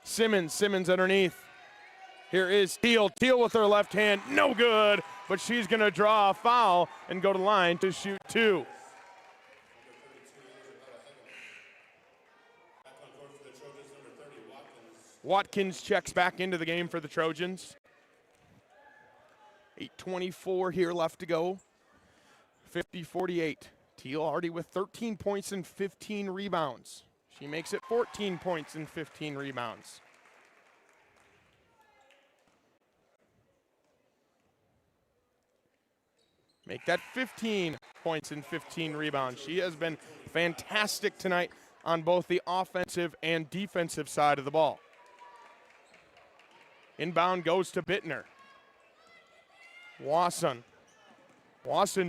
Simmons underneath. Here is Teal. Teal with her left hand. No good, but she's going to draw a foul and go to the line to shoot 2. Watkins checks back into the game for the Trojans. 8:24 here left to go. 50-48. Teal already with 13 points and 15 rebounds. She makes it 14 points and 15 rebounds. Make that 15 points and 15 rebounds. She has been fantastic tonight on both the offensive and defensive side of the ball. Inbound goes to Bittner. Wasson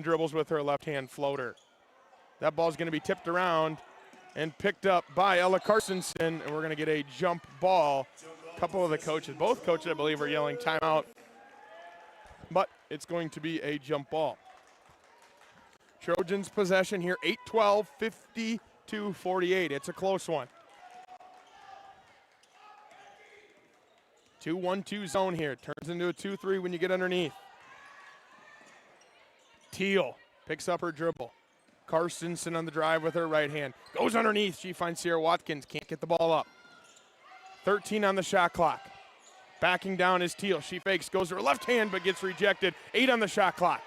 dribbles with her left-hand floater. That ball's going to be tipped around and picked up by Ella Carstensen, and we're going to get a jump ball. A couple of the coaches, both coaches, I believe, are yelling timeout, but it's going to be a jump ball. Trojans possession here, 8-12, 50-48. It's a close one. 2-1-2 zone here. Turns into a 2-3 when you get underneath. Teal picks up her dribble. Carstensen on the drive with her right hand. Goes underneath. She finds Sierra Watkins. Can't get the ball up. 13 on the shot clock. Backing down is Teal. She fakes. Goes to her left hand but gets rejected. 8 on the shot clock.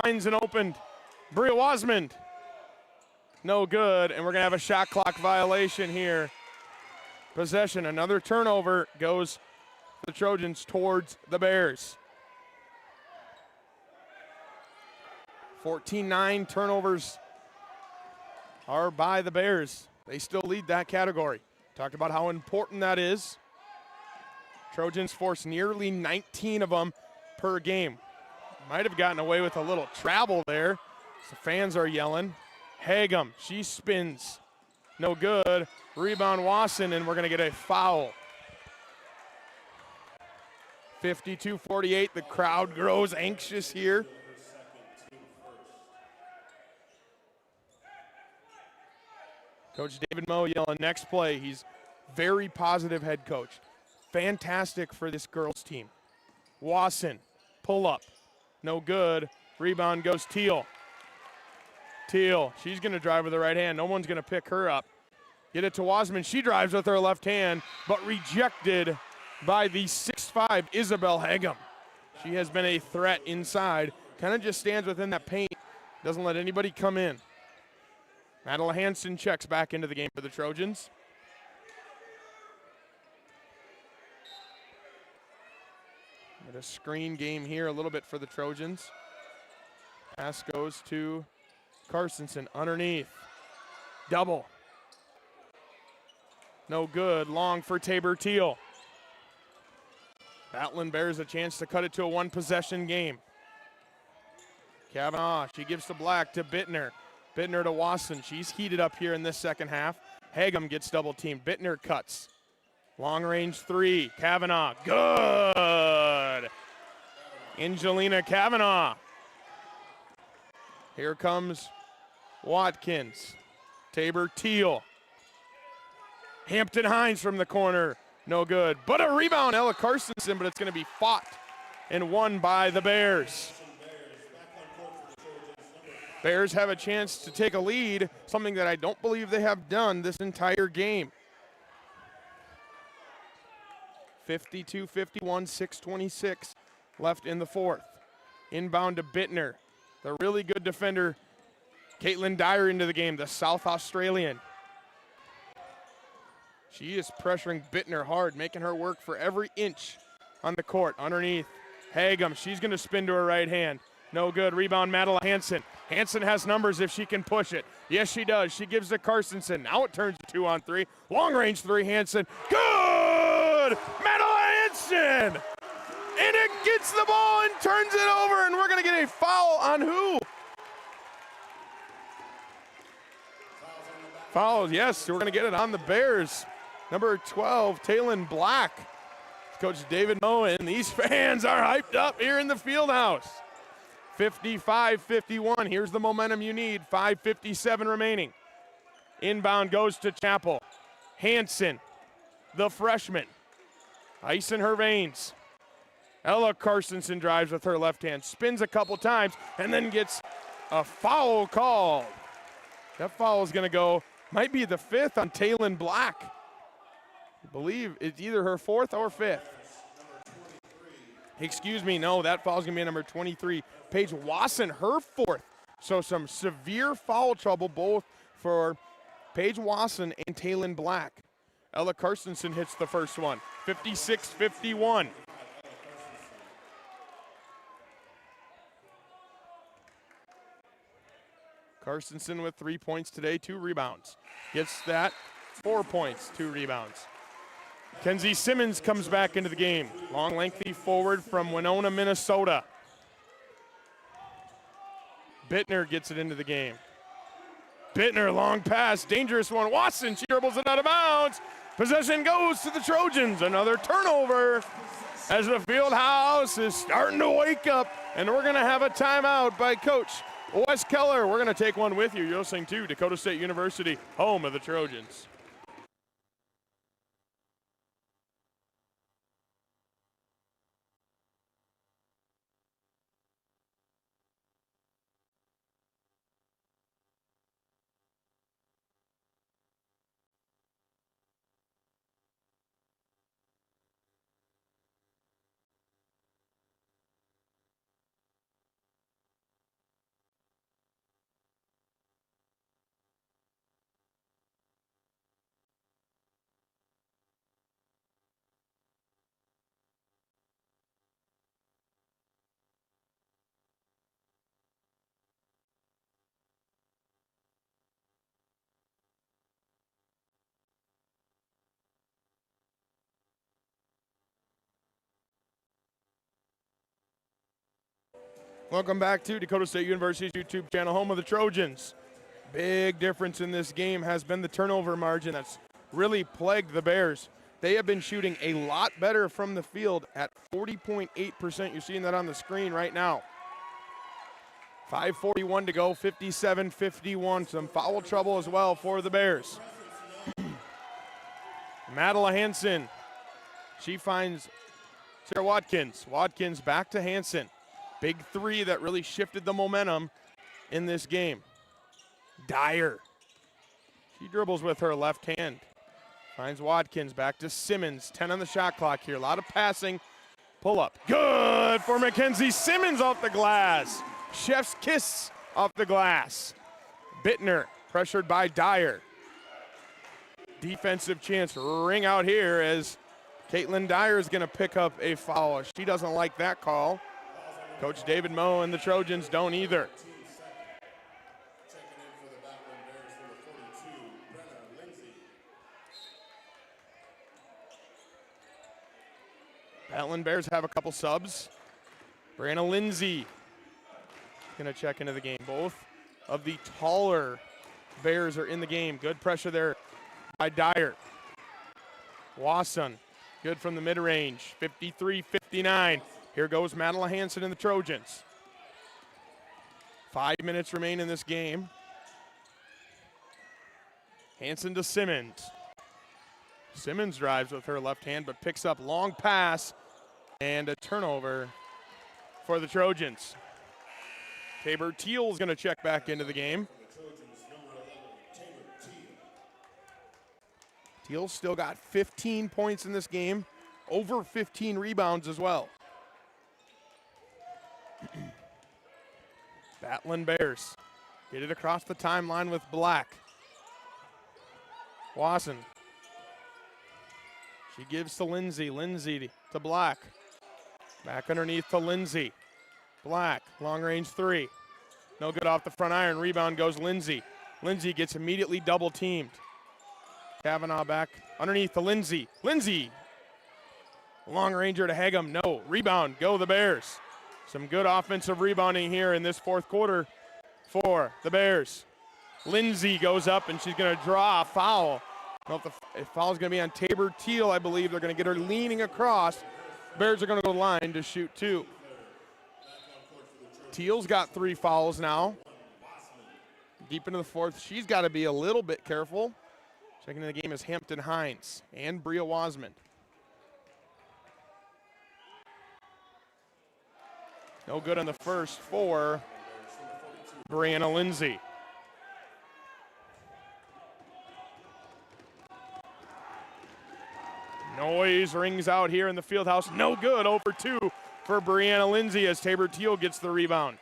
Finds an opened Bria Wasmond. No good. And we're going to have a shot clock violation here. Possession. Another turnover goes the Trojans towards the Bears. 14-9 turnovers are by the Bears. They still lead that category. Talked about how important that is. Trojans force nearly 19 of them per game. Might have gotten away with a little travel there. The fans are yelling. Hagum, she spins. No good. Rebound Wasson, and we're going to get a foul. 52-48. The crowd grows anxious here. Coach David Moe yelling next play. He's very positive head coach. Fantastic for this girls team. Wasson, pull up. No good. Rebound goes Teal. Teal, she's going to drive with the right hand. No one's going to pick her up. Get it to Wasmond. She drives with her left hand, but rejected by the 6'5" Isabel Hagum. She has been a threat inside. Kind of just stands within that paint. Doesn't let anybody come in. Madeline Hansen checks back into the game for the Trojans. Get a screen game here a little bit for the Trojans. Pass goes to Carstensen underneath. Double. No good. Long for Tabor Teal. Batlin Bears a chance to cut it to a one-possession game. Kavanaugh, she gives to Black to Bittner. Bittner to Wasson. She's heated up here in this second half. Hagum gets double teamed. Bittner cuts. Long range three, Kavanaugh, good. Angelina Kavanaugh. Here comes Watkins. Tabor Teal. Hampton Hines from the corner, no good. But a rebound, Ella Carstensen, but it's going to be fought and won by the Bears. Bears have a chance to take a lead, something that I don't believe they have done this entire game. 52-51, 6:26 left in the fourth. Inbound to Bittner, the really good defender, Caitlin Dyer into the game, the South Australian. She is pressuring Bittner hard, making her work for every inch on the court. Underneath, Hagum, she's going to spin to her right hand. No good. Rebound, Madeline Hansen. Hansen has numbers if she can push it. Yes, she does. She gives to Carstensen. Now it turns to 2-on-3. Long range three, Hansen. Good! Madeline Hansen! And it gets the ball and turns it over, and we're going to get a foul on who? Foul, yes, we're going to get it on the Bears. Number 12, Taylon Black. Coach David Moe, and these fans are hyped up here in the Fieldhouse. 55-51, here's the momentum you need, 5:57 remaining. Inbound goes to Chapel. Hansen, the freshman, ice in her veins. Ella Carstensen drives with her left hand, spins a couple times, and then gets a foul called. That foul is gonna go, might be the fifth on Taylon Black. I believe it's either her fourth or fifth. Excuse me, no, that foul is gonna be number 23. Paige Wasson, her fourth. So some severe foul trouble both for Paige Wasson and Taylon Black. Ella Carstensen hits the first one, 56-51. Carstensen with 3 points today, 2 rebounds. Gets that, 4 points, 2 rebounds. Kenzie Simmons comes back into the game. Long, lengthy forward from Winona, Minnesota. Bittner gets it into the game. Bittner, long pass, dangerous one. Watson, she dribbles it out of bounds. Possession goes to the Trojans. Another turnover as the Fieldhouse is starting to wake up, and we're going to have a timeout by Coach Wes Keller. We're going to take one with you. You're listening to Dakota State University, home of the Trojans. Welcome back to Dakota State University's YouTube channel, home of the Trojans. Big difference in this game has been the turnover margin that's really plagued the Bears. They have been shooting a lot better from the field at 40.8%. You're seeing that on the screen right now. 5:41 to go, 57-51. Some foul trouble as well for the Bears. Madeline Hansen, she finds Sarah Watkins. Watkins back to Hansen. Big three that really shifted the momentum in this game. Dyer. She dribbles with her left hand. Finds Watkins, back to Simmons. 10 on the shot clock here. A lot of passing. Pull up. Good for Mackenzie Simmons off the glass. Chef's kiss off the glass. Bittner pressured by Dyer. Defensive chance ring out here as Caitlin Dyer is going to pick up a foul. She doesn't like that call. Coach David Moe and the Trojans don't either. Battling Bears have a couple subs. Brianna Lindsay going to check into the game. Both of the taller Bears are in the game. Good pressure there by Dyer. Wasson, good from the mid-range, 53-59. Here goes Madeline Hansen and the Trojans. 5 minutes remain in this game. Hansen to Simmons. Simmons drives with her left hand, but picks up long pass and a turnover for the Trojans. Tabor Teal's going to check back into the game. Teal still got 15 points in this game, over 15 rebounds as well. Battling Bears get it across the timeline with Black. Wasson. She gives to Lindsay. Lindsay to Black. Back underneath to Lindsay. Black, long range three. No good off the front iron. Rebound goes Lindsay. Lindsay gets immediately double teamed. Kavanaugh back underneath to Lindsay. Lindsay. Long ranger to Hagum. No. Rebound. Go the Bears. Some good offensive rebounding here in this fourth quarter for the Bears. Lindsay goes up and she's going to draw a foul. Well, if foul is going to be on Tabor Teal, I believe they're going to get her leaning across. Bears are going to go line to shoot two. Teal's got 3 fouls now. Deep into the fourth, she's got to be a little bit careful. Checking in the game is Hampton Hines and Bria Wasman. No good on the first for Brianna Lindsay. Noise rings out here in the Fieldhouse. No good, over 2 for Brianna Lindsay as Tabor Teal gets the rebound.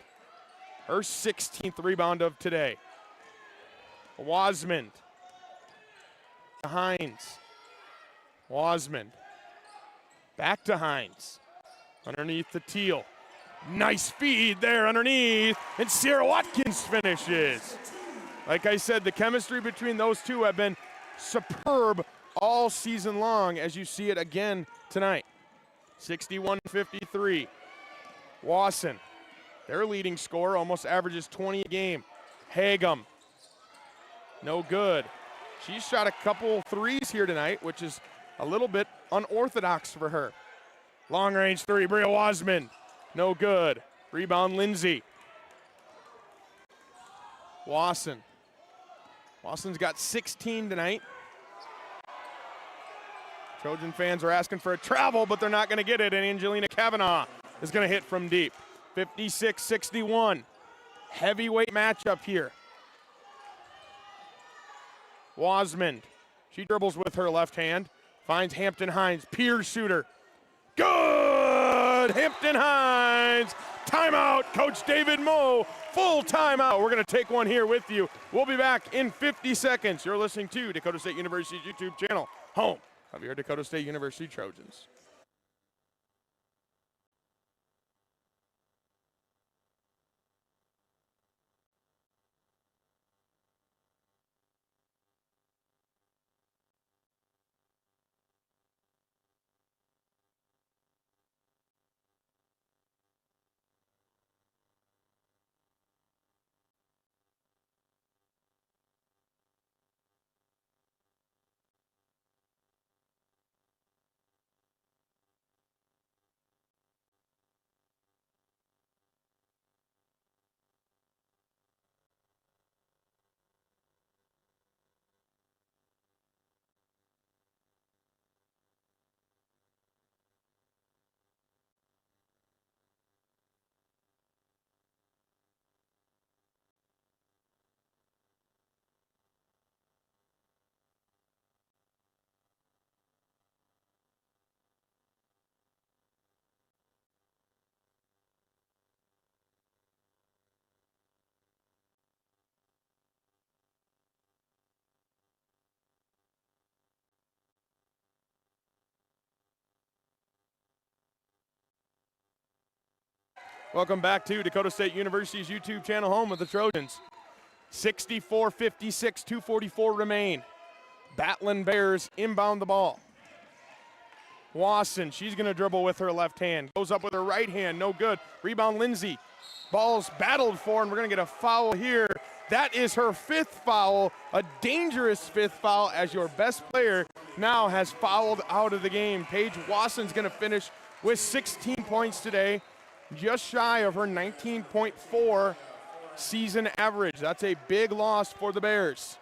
Her 16th rebound of today. Wasman to Hines. Wasman back to Hines. Underneath the Teal. Nice feed there underneath, and Sierra Watkins finishes. Like I said, the chemistry between those two have been superb all season long, as you see it again tonight. 61-53. Wasson, their leading scorer, almost averages 20 a game. Hagum, no good. She's shot a couple threes here tonight, which is a little bit unorthodox for her. Long range three, Bria Wasman, no good. Rebound Lindsay. Wasson's got 16 tonight. Trojan fans are asking for a travel, but they're not going to get it, and Angelina Kavanaugh is going to hit from deep. 56-61. Heavyweight matchup here. Wasman, she dribbles with her left hand, finds Hampton Hines, Piers shooter. Good! Hampton Hines! Timeout, Coach David Moe. Full timeout. We're going to take one here with you. We'll be back in 50 seconds. You're listening to Dakota State University's YouTube channel, home of your Dakota State University Trojans. Welcome back to Dakota State University's YouTube channel, home of the Trojans. 64-56, 2:44 remain. Battling Bears inbound the ball. Wasson, she's going to dribble with her left hand. Goes up with her right hand, no good. Rebound Lindsay. Ball's battled for, and we're going to get a foul here. That is her 5th foul, a dangerous 5th foul, as your best player now has fouled out of the game. Paige Wasson's going to finish with 16 points today, just shy of her 19.4 season average. That's a big loss for the Bears.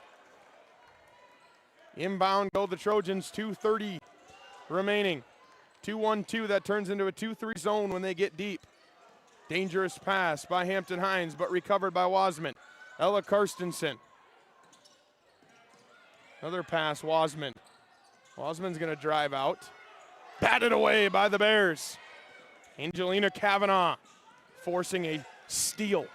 Inbound go the Trojans, 2:30 remaining. 2-1-2, that turns into a 2-3 zone when they get deep. Dangerous pass by Hampton Hines, but recovered by Wasman. Ella Karstensen. Another pass, Wasman. Wasman's going to drive out. Batted away by the Bears. Angelina Kavanaugh forcing a steal.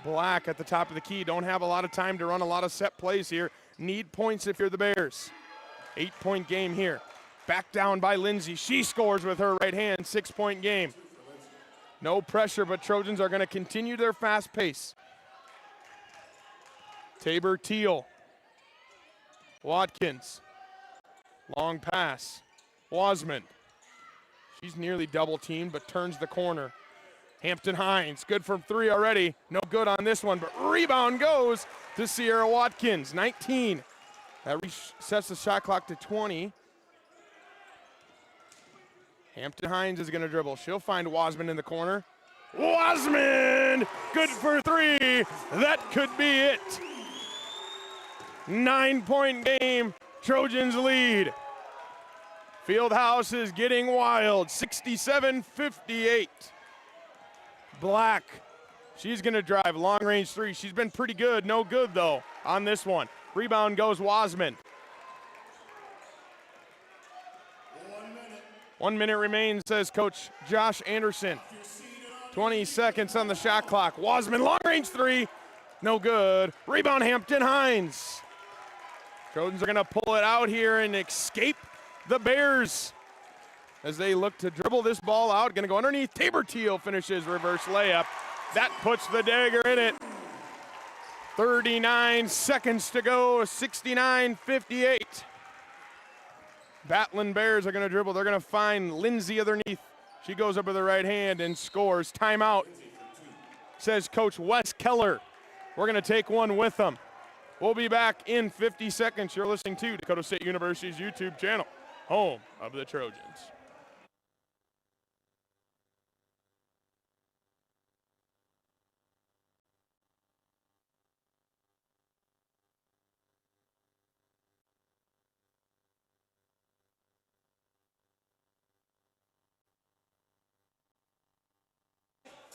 Black at the top of the key. Don't have a lot of time to run a lot of set plays here. Need points if you're the Bears. 8-point game here. Back down by Lindsay. She scores with her right hand. 6-point game. No pressure, but Trojans are going to continue their fast pace. Tabor Teal. Watkins. Long pass. Wasman. She's nearly double teamed, but turns the corner. Hampton Hines, good from 3 already. No good on this one, but rebound goes to Sierra Watkins, 19. That resets the shot clock to 20. Hampton Hines is going to dribble. She'll find Wasman in the corner. Wasman, good for 3. That could be it. 9-point game, Trojans lead. Fieldhouse is getting wild, 67-58. Black, she's going to drive, long range 3. She's been pretty good, no good though on this one. Rebound goes Wasman. 1 minute remains, says Coach Josh Anderson. 20 seconds on the shot clock. Wasman, long range 3, no good. Rebound Hampton Hines. Trojans are going to pull it out here and escape the Bears as they look to dribble this ball out. Going to go underneath. Tabor Teal finishes reverse layup. That puts the dagger in it. 39 seconds to go, 69-58. Battling Bears are going to dribble. They're going to find Lindsay underneath. She goes up with the right hand and scores. Timeout, says Coach Wes Keller. We're going to take one with them. We'll be back in 50 seconds. You're listening to Dakota State University's YouTube channel, home of the Trojans.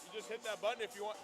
You just hit that button if you want.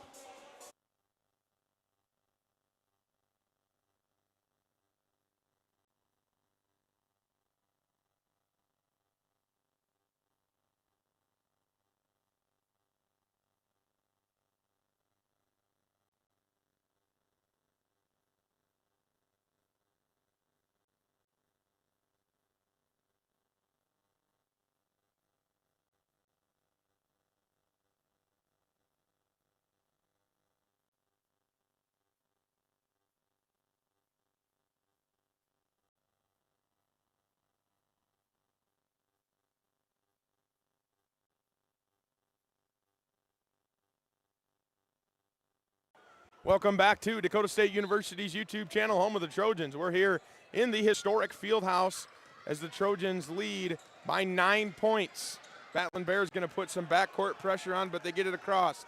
Welcome back to Dakota State University's YouTube channel, home of the Trojans. We're here in the historic Fieldhouse as the Trojans lead by 9 points. Battling Bears going to put some backcourt pressure on, but they get it across.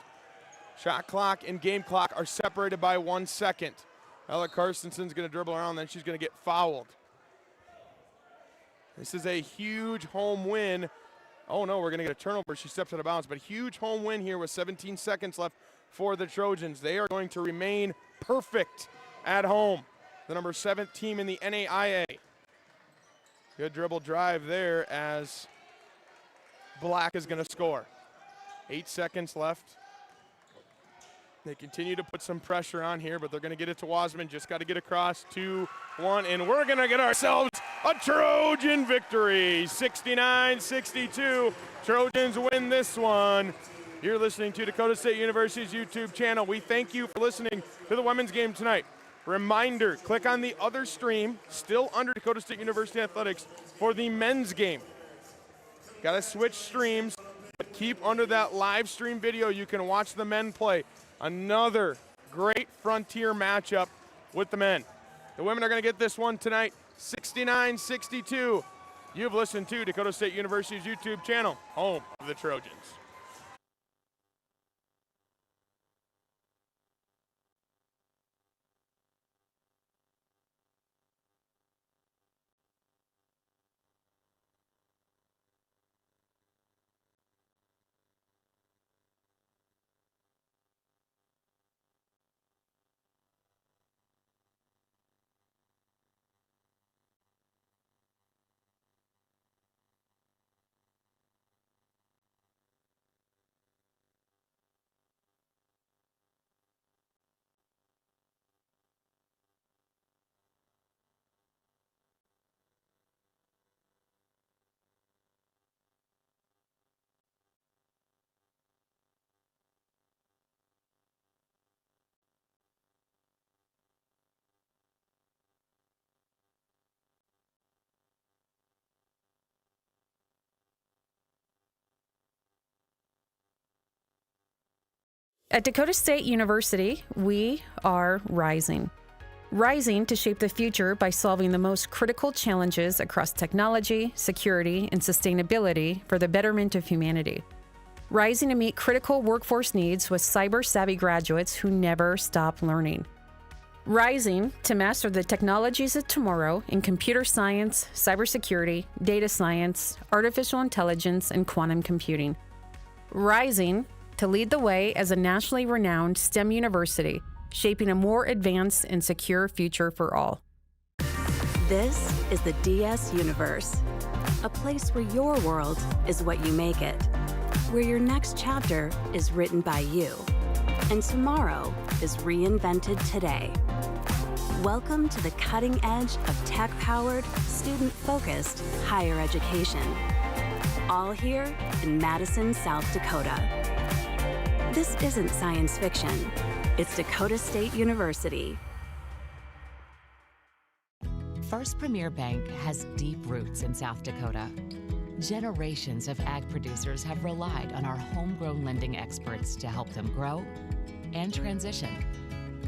Shot clock and game clock are separated by 1 second. Ella Karstensen's going to dribble around, then she's going to get fouled. This is a huge home win. Oh no, we're going to get a turnover. She steps out of bounds, but huge home win here with 17 seconds left for the Trojans. They are going to remain perfect at home. The number 7th team in the NAIA. Good dribble drive there as Black is going to score. 8 seconds left. They continue to put some pressure on here, but they're going to get it to Wasman. Just got to get across 2-1, and we're going to get ourselves a Trojan victory. 69-62. Trojans win this one. You're listening to Dakota State University's YouTube channel. We thank you for listening to the women's game tonight. Reminder, click on the other stream, still under Dakota State University Athletics, for the men's game. Got to switch streams, but keep under that live stream video. You can watch the men play. Another great Frontier matchup with the men. The women are going to get this one tonight, 69-62. You've listened to Dakota State University's YouTube channel, home of the Trojans. At Dakota State University, we are rising. Rising to shape the future by solving the most critical challenges across technology, security, and sustainability for the betterment of humanity. Rising to meet critical workforce needs with cyber-savvy graduates who never stop learning. Rising to master the technologies of tomorrow in computer science, cybersecurity, data science, artificial intelligence, and quantum computing. Rising to lead the way as a nationally renowned STEM university, shaping a more advanced and secure future for all. This is the DS Universe, a place where your world is what you make it, where your next chapter is written by you, and tomorrow is reinvented today. Welcome to the cutting edge of tech-powered, student-focused higher education. All here in Madison, South Dakota. This isn't science fiction. It's Dakota State University. First Premier Bank has deep roots in South Dakota. Generations of ag producers have relied on our homegrown lending experts to help them grow and transition.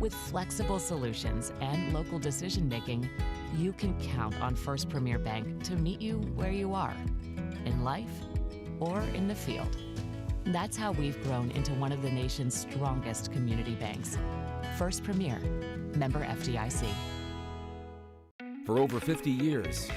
With flexible solutions and local decision-making, you can count on First Premier Bank to meet you where you are, in life or in the field. That's how we've grown into one of the nation's strongest community banks. First Premier, member FDIC. For over 50 years,